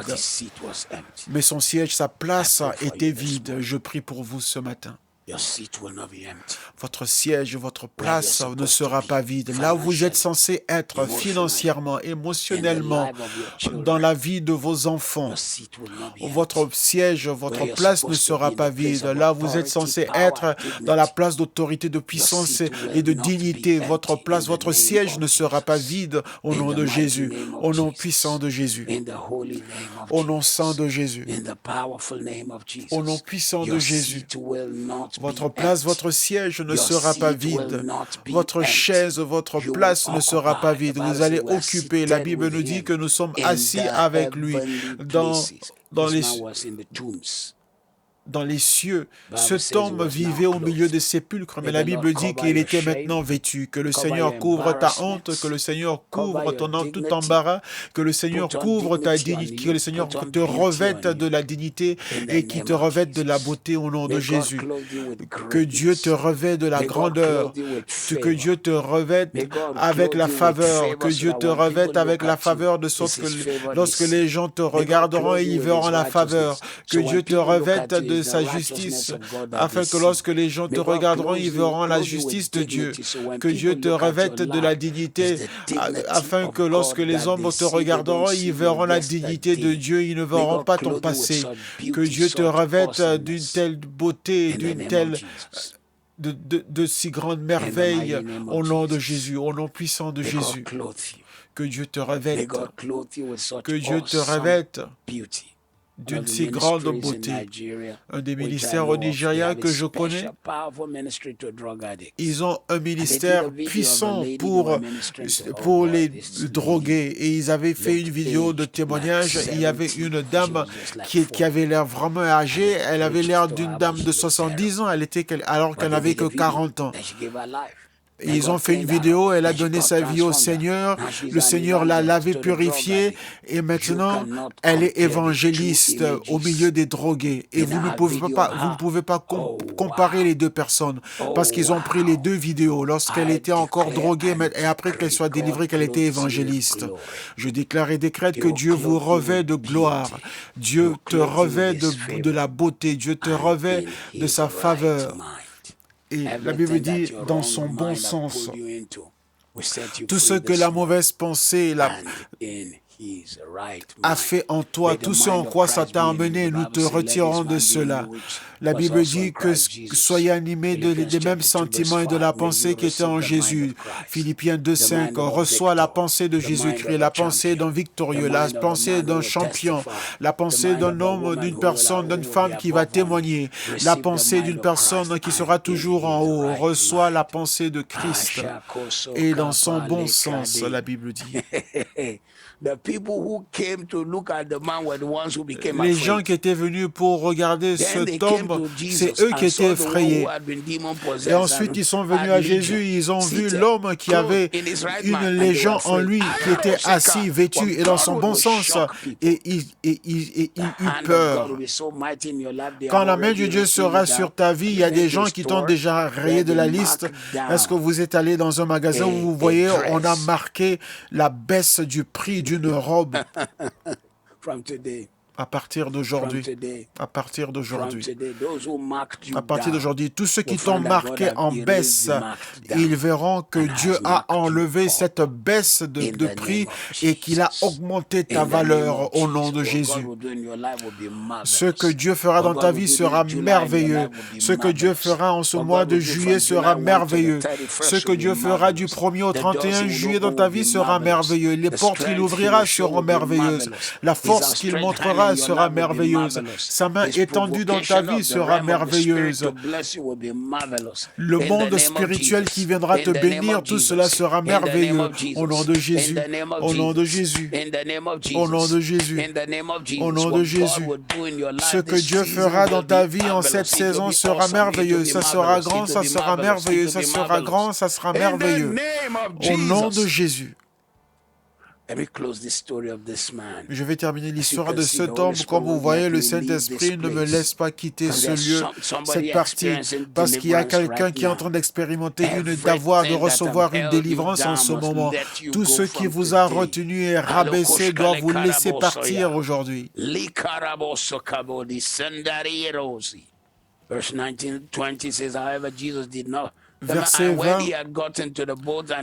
Mais son siège, sa place était vide. Je prie pour vous ce matin. Votre siège, votre place ne sera pas vide. Là où vous êtes censé être financièrement, émotionnellement, dans la vie de vos enfants, votre siège, votre place ne sera pas vide. Là où vous êtes censé être dans la place d'autorité, de puissance et de dignité, votre place, votre siège ne sera pas vide au nom de Jésus, au nom puissant de Jésus, au nom saint de Jésus, au nom puissant de Jésus. Votre place, votre siège ne sera pas vide. Votre chaise, votre place ne sera pas vide. Vous allez occuper. La Bible nous dit que nous sommes assis avec lui dans les cieux. Cet homme vivait au milieu des sépulcres, mais la Bible dit qu'il était maintenant vêtu, que le Seigneur couvre ta honte, que le Seigneur couvre tout embarras, que le Seigneur couvre ta dignité, que le Seigneur te revête de la dignité et qui te revête de la beauté au nom de Jésus. Que Dieu te revête de la grandeur, que Dieu te revête avec la faveur, que Dieu te revête avec la faveur de sorte que lorsque les gens te regarderont, ils verront la faveur, que Dieu te revête de sa justice, afin que lorsque les gens te regarderont, ils verront la justice de Dieu. Que Dieu te revête de la dignité, afin que lorsque les hommes te regarderont, ils verront la dignité de Dieu, ils ne verront pas ton passé. Que Dieu te revête d'une telle beauté, d'une telle de si grande merveille au nom de Jésus, au nom puissant de Jésus. Que Dieu te revête, que Dieu te revête d'une si grande beauté. Un des ministères au Nigeria que je connais, ils ont un ministère puissant pour les drogués. Et ils avaient fait une vidéo de témoignage. Il y avait une dame qui avait l'air vraiment âgée. Elle avait l'air d'une dame de 70 ans, alors qu'elle n'avait que 40 ans. Et ils ont fait une vidéo, elle a donné sa vie au Seigneur, le Seigneur l'a lavée, purifiée, et maintenant, elle est évangéliste au milieu des drogués. Et vous ne pouvez pas comparer les deux personnes, parce qu'ils ont pris les deux vidéos, lorsqu'elle était encore droguée, et après qu'elle soit délivrée, qu'elle était évangéliste. Je déclare et décrète que Dieu vous revêt de gloire, Dieu te revêt de la beauté, Dieu te revêt de sa faveur. Et la Bible dit, dans son bon sens, tout ce que la mauvaise pensée a fait en toi tout ce en quoi ça t'a emmené. Nous te retirons de cela. La Bible dit que soyez animés des mêmes sentiments et de la pensée qui était en Jésus. Philippiens 2,5 reçoit la pensée de Jésus-Christ, la pensée d'un victorieux, la pensée d'un champion, la pensée d'un homme, d'une personne, d'une femme qui va témoigner, la pensée d'une personne qui sera toujours en haut. Reçoit la pensée de Christ. Et dans son bon sens, la Bible dit. Les gens qui étaient venus pour regarder cet homme, c'est eux qui étaient effrayés. Et ensuite, ils sont venus à Jésus, ils ont vu l'homme qui avait une légion en lui, qui était assis, vêtu, et dans son bon sens, et il eut peur. Quand la main de Dieu sera sur ta vie, il y a des gens qui t'ont déjà rayé de la liste. Est-ce que vous êtes allé dans un magasin où vous voyez, on a marqué la baisse du prix d'une robe à partir d'aujourd'hui, à partir d'aujourd'hui, à partir d'aujourd'hui, tous ceux qui t'ont marqué en baisse, ils verront que Dieu a enlevé cette baisse de prix et qu'il a augmenté ta valeur au nom de Jésus. Ce que Dieu fera dans ta vie sera merveilleux. Ce que Dieu fera en ce mois de juillet sera merveilleux. Ce que Dieu fera du 1er au 31 juillet dans ta vie sera merveilleux. Les portes qu'il ouvrira seront merveilleuses. La force qu'il montrera sera merveilleuse. Sa main étendue dans ta vie sera merveilleuse. Le monde spirituel qui viendra te bénir, tout cela sera merveilleux. Au nom de Jésus, au nom de Jésus, au nom de Jésus, au nom de Jésus. Ce que Dieu fera dans ta vie en cette saison sera merveilleux. Ça sera grand, ça sera merveilleux. Ça sera grand, ça sera merveilleux. Au nom de Jésus. Je vais terminer l'histoire de cet homme. Comme vous voyez, le Saint-Esprit ne me laisse pas quitter ce lieu, cette partie, parce qu'il y a quelqu'un qui est en train d'expérimenter de recevoir une délivrance en ce moment. Tout ce qui vous a retenu et rabaissé doit vous laisser partir aujourd'hui. Verse 19-20 says, however, Jesus did not. Verset 20,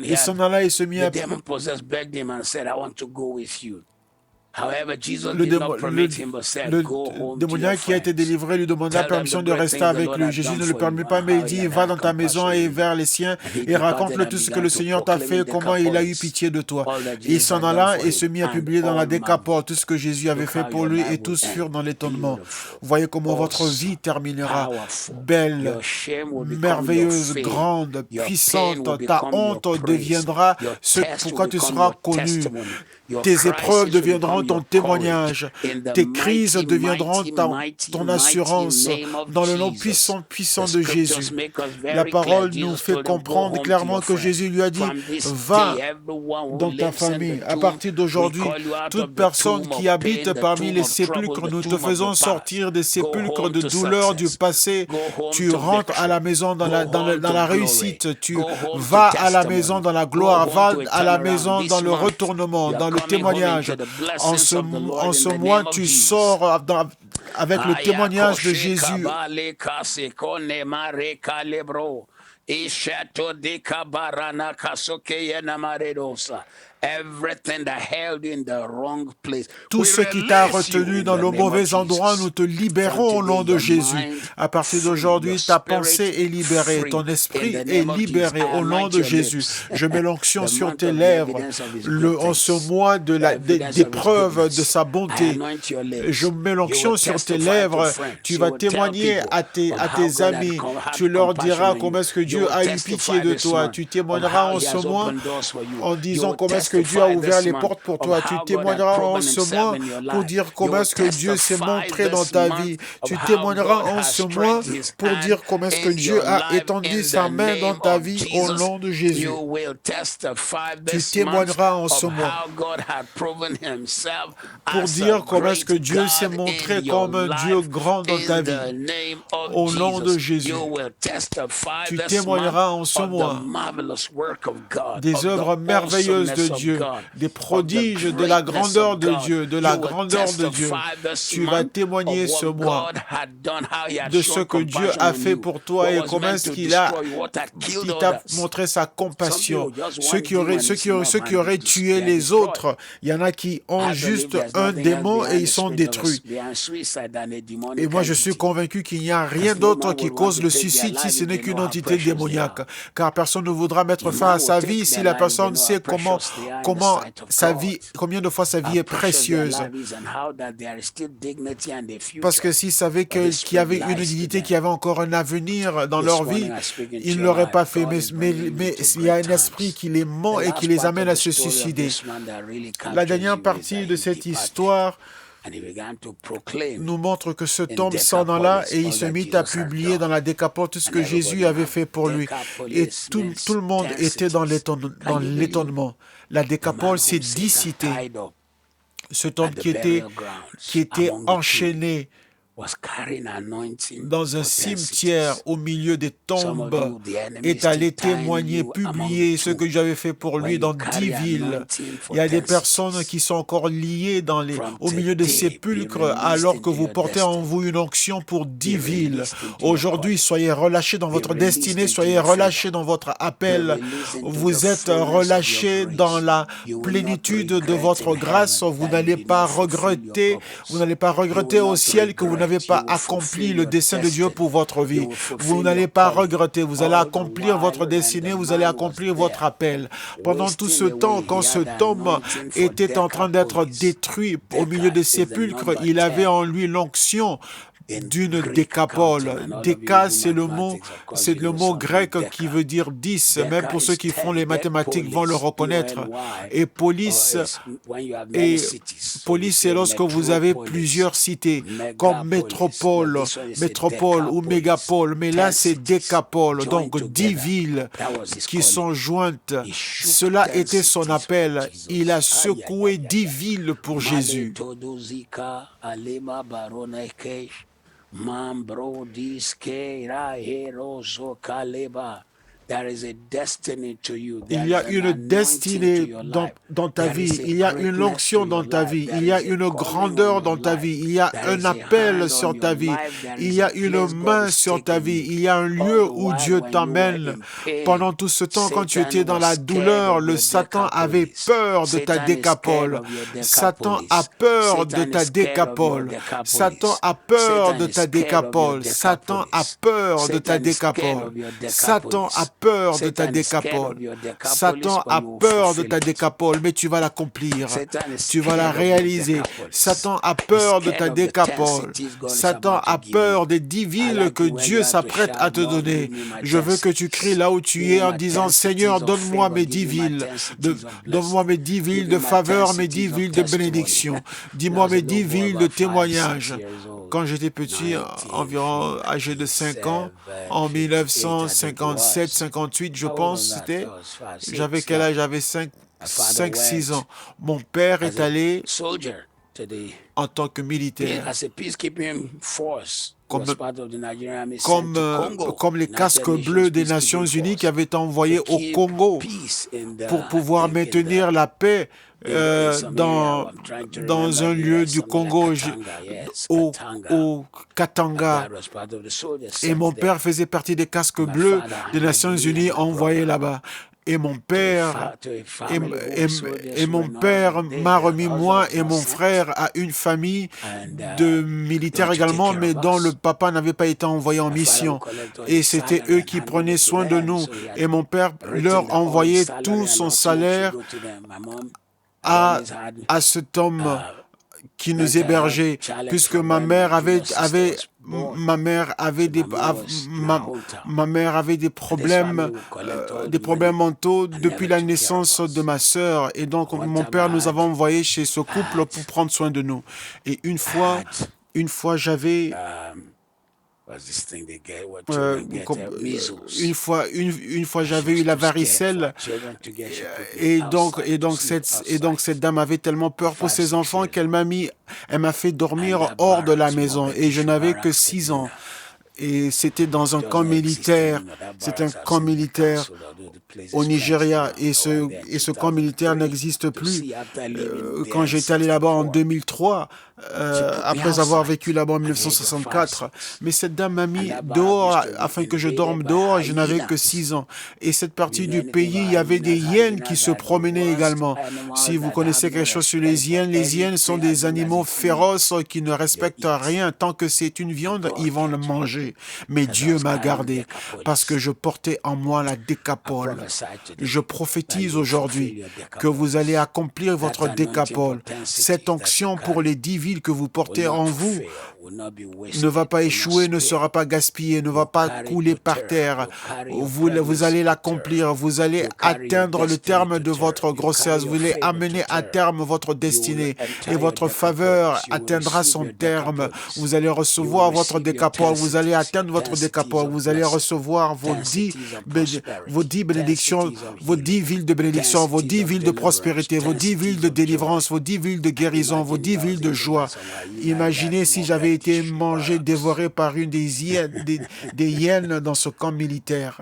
il s'en alla et se mit à... Le démoniaque qui a été délivré lui demanda la permission de rester avec lui. Jésus ne le permit pas, mais il dit, va dans ta maison et vers les siens et raconte-le tout ce que le Seigneur t'a fait, comment il a eu pitié de toi. Il s'en alla et se mit à publier dans la Décapole tout ce que Jésus avait fait pour lui et tous furent dans l'étonnement. Vous voyez comment votre vie terminera belle, merveilleuse, grande, puissante. Ta honte deviendra ce pourquoi tu seras connu. Tes épreuves deviendront ton témoignage. Tes crises deviendront ton assurance dans le nom puissant de Jésus. La parole nous fait comprendre clairement que Jésus lui a dit, va dans ta famille. À partir d'aujourd'hui, toute personne qui habite parmi les sépulcres, nous te faisons sortir des sépulcres de douleur du passé. Tu rentres à la maison dans la réussite. Tu vas à la maison dans la gloire. Va à la maison dans le retournement, dans le témoignage. En ce mois, tu sors avec le témoignage de Jésus. Tout ce qui t'a retenu dans le mauvais endroit, nous te libérons au nom de Jésus. À partir d'aujourd'hui, ta pensée est libérée, ton esprit est libéré au nom de Jésus. Je mets l'onction sur tes lèvres. En ce mois d'épreuve de sa bonté, je mets l'onction sur tes lèvres. Tu vas témoigner à tes amis. Tu leur diras comment est-ce que Dieu a eu pitié de toi. Tu témoigneras en ce mois en disant comment est-ce que Dieu a ouvert les portes pour toi. Tu témoigneras en ce mois pour dire comment est-ce que Dieu s'est montré dans ta vie. Tu témoigneras en ce mois pour dire comment est-ce que Dieu a étendu sa main dans ta vie au nom de Jésus. Tu témoigneras en ce mois pour dire comment est-ce que Dieu s'est montré comme un Dieu grand dans ta vie. Au nom de Jésus. Tu témoigneras en ce mois des œuvres merveilleuses de Dieu Dieu, des prodiges de la grandeur de Dieu, de la grandeur de Dieu. Tu vas témoigner ce mois de ce que Dieu a fait pour toi et comment est-ce qu'il t'a montré sa compassion. Ceux qui auraient tué les autres, il y en a qui ont juste un démon et ils sont détruits. Et moi, je suis convaincu qu'il n'y a rien d'autre qui cause le suicide si ce n'est qu'une entité démoniaque. Car personne ne voudra mettre fin à sa vie si la personne sait combien de fois sa vie est précieuse. Parce que s'ils savaient qu'il y avait une dignité, qu'il y avait encore un avenir dans leur vie, ils ne l'auraient pas fait. Mais il y a un esprit qui les ment et qui les amène à se suicider. La dernière partie de cette histoire nous montre que cet homme s'en alla et il se mit à publier dans la Décapole tout ce que Jésus avait fait pour lui. Et tout le monde était dans l'étonnement. La Décapole, c'est 10 cités. Cet homme qui était enchaîné dans un cimetière au milieu des tombes est allé témoigner, publier ce que j'avais fait pour lui dans 10 villes. Il y a des personnes qui sont encore liées au milieu des sépulcres alors que vous portez en vous une onction pour 10 villes. Aujourd'hui, soyez relâchés dans votre destinée, soyez relâchés dans votre appel. Vous êtes relâchés dans la plénitude de votre grâce. Vous n'allez pas regretter au ciel que vous n'avez pas accompli le dessein de Dieu pour votre vie. Vous n'allez pas regretter. Vous allez accomplir votre destinée. Vous allez accomplir votre appel. Pendant tout ce temps, quand cet homme était en train d'être détruit au milieu des sépulcres, il avait en lui l'onction d'une décapole. Déca, c'est le mot grec qui veut dire 10. Même pour ceux qui font les mathématiques vont le reconnaître. Et police, c'est lorsque vous avez plusieurs cités, comme métropole ou mégapole. Mais là, c'est décapole. Donc, 10 villes qui sont jointes. Cela était son appel. Il a secoué 10 villes pour Jésus. Mambro diskeira herozo kaleba. Il y a une destinée dans ta vie, il y a une onction dans ta vie, il y a une grandeur dans ta vie, il y a un appel sur ta vie, il y a une main sur ta vie, il y a un lieu où Dieu t'emmène. Pendant tout ce temps, quand tu étais dans la douleur, le Satan avait peur de ta décapole. Satan a peur de ta décapole. Satan a peur de ta décapole. Satan a peur de ta décapole. Satan a peur de ta décapole. Satan a peur de ta décapole, mais tu vas l'accomplir. Tu vas la réaliser. Satan a peur de ta décapole. Satan a peur des 10 villes que Dieu s'apprête à te donner. Je veux que tu cries là où tu es en disant, Seigneur, donne-moi mes 10 villes. Donne-moi mes 10 villes de faveur, mes 10 villes de bénédiction. Dis-moi mes 10 villes de témoignage. Quand j'étais petit, environ âgé de 5 ans, en 1957, 58, je pense, j'avais quel âge? J'avais 5-6 ans. Mon père est allé en tant que militaire, comme les casques bleus des Nations Unies qui avaient été envoyés au Congo pour pouvoir maintenir la paix dans un lieu du Congo, au Katanga. Et mon père faisait partie des casques bleus des Nations Unies envoyés là-bas. Et mon père m'a remis, moi et mon frère, à une famille de militaires également, mais dont le papa n'avait pas été envoyé en mission. Et c'était eux qui prenaient soin de nous. Et mon père leur envoyait tout son salaire à cet homme qui nous hébergeait, puisque ma mère avait des problèmes mentaux depuis la naissance de ma sœur. Et donc, mon père nous avait envoyés chez ce couple pour prendre soin de nous. Et une fois, j'avais... une fois j'avais eu la varicelle et donc cette dame avait tellement peur pour ses enfants qu'elle m'a fait dormir hors de la maison et je n'avais que 6 ans. Et c'était dans un camp militaire. C'est un camp militaire. au Nigeria et ce camp militaire n'existe plus. Quand j'étais allé là-bas en 2003, après avoir vécu là-bas en 1964, mais cette dame m'a mis dehors afin que je dorme dehors et je n'avais que 6 ans. Et cette partie du pays, il y avait des hyènes qui se promenaient également. Si vous connaissez quelque chose sur les hyènes sont des animaux féroces qui ne respectent rien. Tant que c'est une viande, ils vont le manger. Mais Dieu m'a gardé parce que je portais en moi la décapole. Je prophétise aujourd'hui que vous allez accomplir votre décapole. Cette onction pour les 10 villes que vous portez en vous ne va pas échouer, ne sera pas gaspillée, ne va pas couler par terre. Vous allez l'accomplir, vous allez atteindre le terme de votre grossesse, vous allez amener à terme votre destinée et votre faveur atteindra son terme. Vous allez recevoir votre décapole, vous allez atteindre votre décapole, vous allez recevoir vos 10 bénédictions, vos 10 villes de bénédiction, vos 10 villes de prospérité, vos 10 villes de délivrance, vos 10 villes de guérison, vos 10 villes de joie. Imaginez si j'avais été mangé, dévoré par une des hyènes dans ce camp militaire.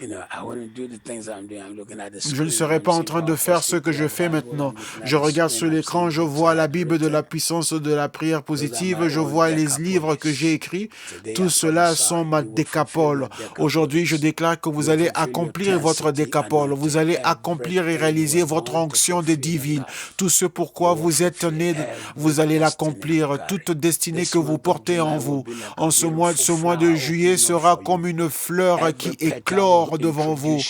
Je ne serais pas en train de faire ce que je fais maintenant. Je regarde sur l'écran, je vois la Bible de la puissance de la prière positive, je vois les livres que j'ai écrits. Tout cela sont ma décapole. Aujourd'hui, je déclare que vous allez accomplir votre décapole. Vous allez accomplir et réaliser votre onction des 10 villes. Tout ce pourquoi vous êtes né, vous allez l'accomplir. Toute destinée que vous portez en vous. En ce mois de juillet sera comme une fleur qui éclore devant vous.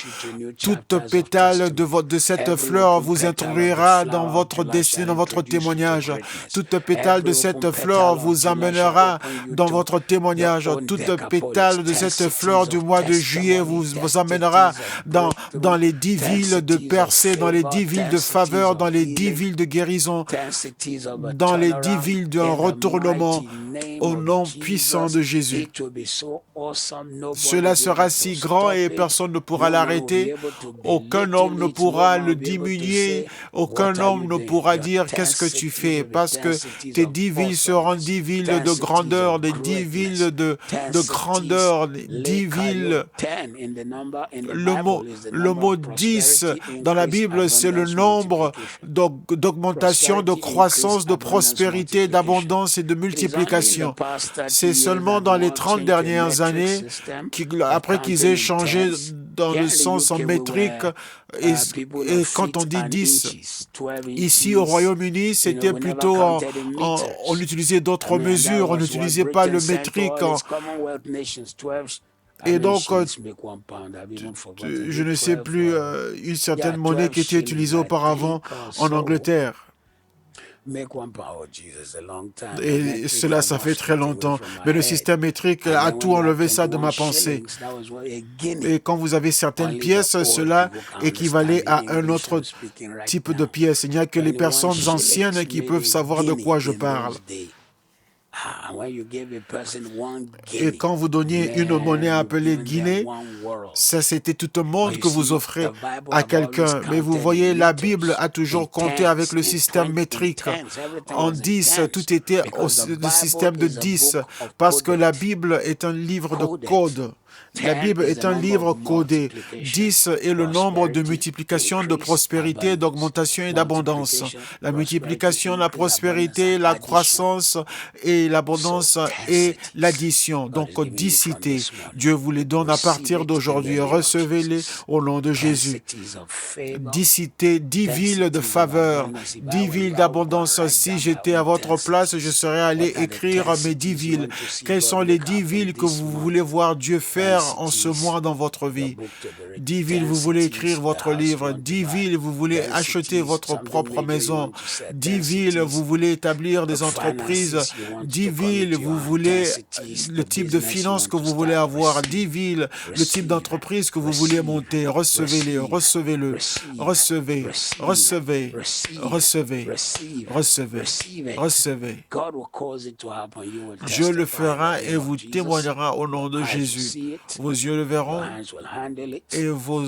Toute pétale de cette fleur vous introduira dans votre destinée, dans votre témoignage. Toute pétale de cette fleur vous amènera dans votre témoignage. Toute pétale de cette fleur du mois de juillet vous amènera dans les 10 villes de percée, dans les 10 villes de faveur, dans les 10 villes de guérison, dans les 10 villes d'un retournement au nom puissant de Jésus. Cela sera si grand et personne ne pourra l'arrêter. Aucun homme ne pourra le diminuer. Aucun homme ne pourra dire qu'est-ce que tu fais, parce que tes 10 villes seront 10 villes de grandeur, des 10 villes de grandeur, 10 villes. Le mot 10 dans la Bible, c'est le nombre d'augmentation, de croissance, de prospérité, d'abondance et de multiplication. C'est seulement dans les 30 dernières années, après qu'ils aient changé dans le sens en métrique, et quand on dit 10, ici au Royaume-Uni, c'était plutôt on utilisait d'autres mesures, on n'utilisait pas le métrique. Et donc, je ne sais plus, une certaine monnaie qui était utilisée auparavant en Angleterre. Et cela, ça fait très longtemps. Mais le système métrique a tout enlevé ça de ma pensée. Et quand vous avez certaines pièces, cela équivalait à un autre type de pièce. Il n'y a que les personnes anciennes qui peuvent savoir de quoi je parle. Et quand vous donniez une monnaie appelée Guinée, ça c'était tout un monde que vous offrez à quelqu'un. Mais vous voyez, la Bible a toujours compté avec le système métrique. En 10, tout était le système de 10, parce que la Bible est un livre de code. La Bible est un livre codé. 10 est le nombre de multiplication, de prospérité, d'augmentation et d'abondance. La multiplication, la prospérité, la croissance et l'abondance et l'addition. Donc, 10 cités. Dieu vous les donne à partir d'aujourd'hui. Recevez-les au nom de Jésus. 10 cités, 10 villes de faveur, 10 villes d'abondance. Si j'étais à votre place, je serais allé écrire mes 10 villes. Quelles sont les 10 villes que vous voulez voir Dieu faire en ce mois dans votre vie? 10 villes, vous voulez écrire votre livre. 10 villes, vous voulez acheter votre propre maison. 10 villes, vous voulez établir des entreprises. 10 villes, vous voulez le type de finances que vous voulez avoir. 10 villes, le type d'entreprise que vous voulez monter. Recevez-les, recevez-le, recevez, recevez, recevez, recevez, recevez. Dieu le fera et vous témoignera au nom de Jésus. Vos yeux le verront et vos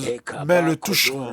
mains le toucheront.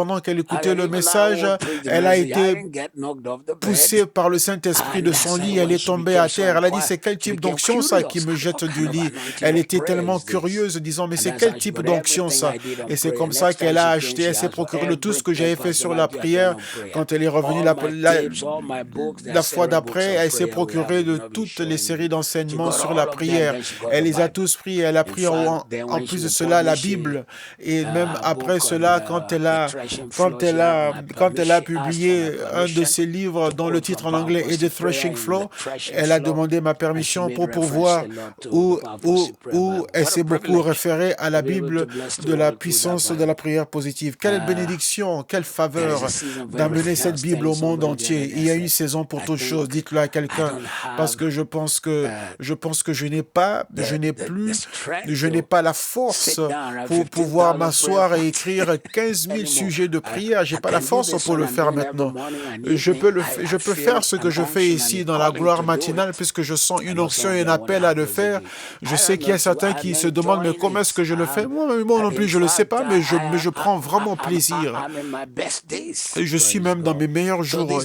pendant qu'elle écoutait le message, elle a été poussée par le Saint-Esprit de son lit, elle est tombée à terre. Elle a dit, c'est quel type d'onction ça qui me jette du lit? Elle était tellement curieuse, disant, mais c'est quel type d'onction ça? Et c'est comme ça qu'elle a acheté, elle s'est procuré de tout ce que j'avais fait sur la prière. Quand elle est revenue la fois d'après, elle s'est procurée de toutes les séries d'enseignements sur la prière. Elle les a tous pris, elle a pris en en plus de cela la Bible. Et même après cela, quand elle a publié un de ses livres dont le titre en anglais est The Threshing Floor, elle a demandé ma permission pour pouvoir où elle s'est beaucoup référée à la Bible de la puissance de la prière positive. Quelle bénédiction, quelle faveur d'amener cette Bible au monde entier. Il y a une saison pour toutes choses. Dites-le à quelqu'un, parce que je pense que je n'ai pas la force pour pouvoir m'asseoir et écrire 15 000 sujets de prière. J'ai pas la force pour le faire maintenant. Je peux faire ce que je fais ici dans la gloire matinale puisque je sens une onction et un appel à le faire. Je sais qu'il y a certains qui se demandent mais comment est-ce que je le fais? Moi non plus, je le sais pas, mais je prends vraiment plaisir. Et je suis même dans mes meilleurs jours.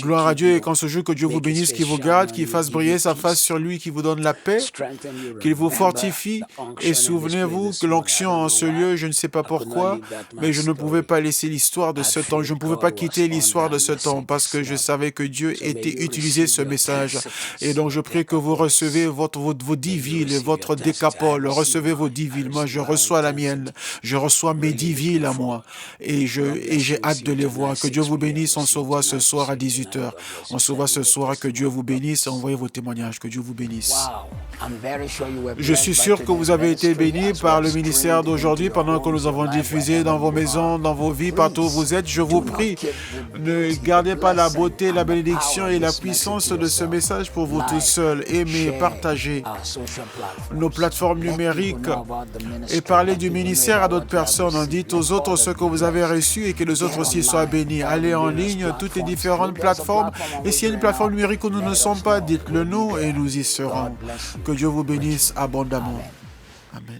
Gloire à Dieu, et qu'en ce jour, que Dieu vous bénisse, qu'il vous garde, qu'il fasse briller sa face sur lui, qu'il vous donne la paix, qu'il vous fortifie. Et souvenez-vous que l'onction en ce lieu, je ne sais pas pourquoi, mais je ne pouvais pas laisser l'histoire de ce temps. Je ne pouvais pas quitter l'histoire de ce temps parce que je savais que Dieu était utilisé ce message. Et donc, je prie que vous recevez vos 10 villes, votre décapole. Recevez vos 10 villes. Moi, je reçois la mienne. Je reçois mes 10 villes à moi. Et j'ai hâte de les voir. Que Dieu vous bénisse. On se voit ce soir à 18h. On se voit ce soir. Que Dieu vous bénisse. Envoyez vos témoignages. Que Dieu vous bénisse. Je suis sûr que vous avez été bénis par le ministère d'aujourd'hui pendant que nous avons diffusé dans vos maisons, dans vos vies, partout où vous êtes. Je vous prie, ne gardez pas la beauté, la bénédiction et la puissance de ce message pour vous tout seuls. Aimez, partagez nos plateformes numériques et parlez du ministère à d'autres personnes. Dites aux autres ce que vous avez reçu et que les autres aussi soient bénis. Allez en ligne, toutes les différentes plateformes. Et s'il y a une plateforme numérique où nous ne sommes pas, dites-le nous et nous y serons. Que Dieu vous bénisse abondamment. Amen.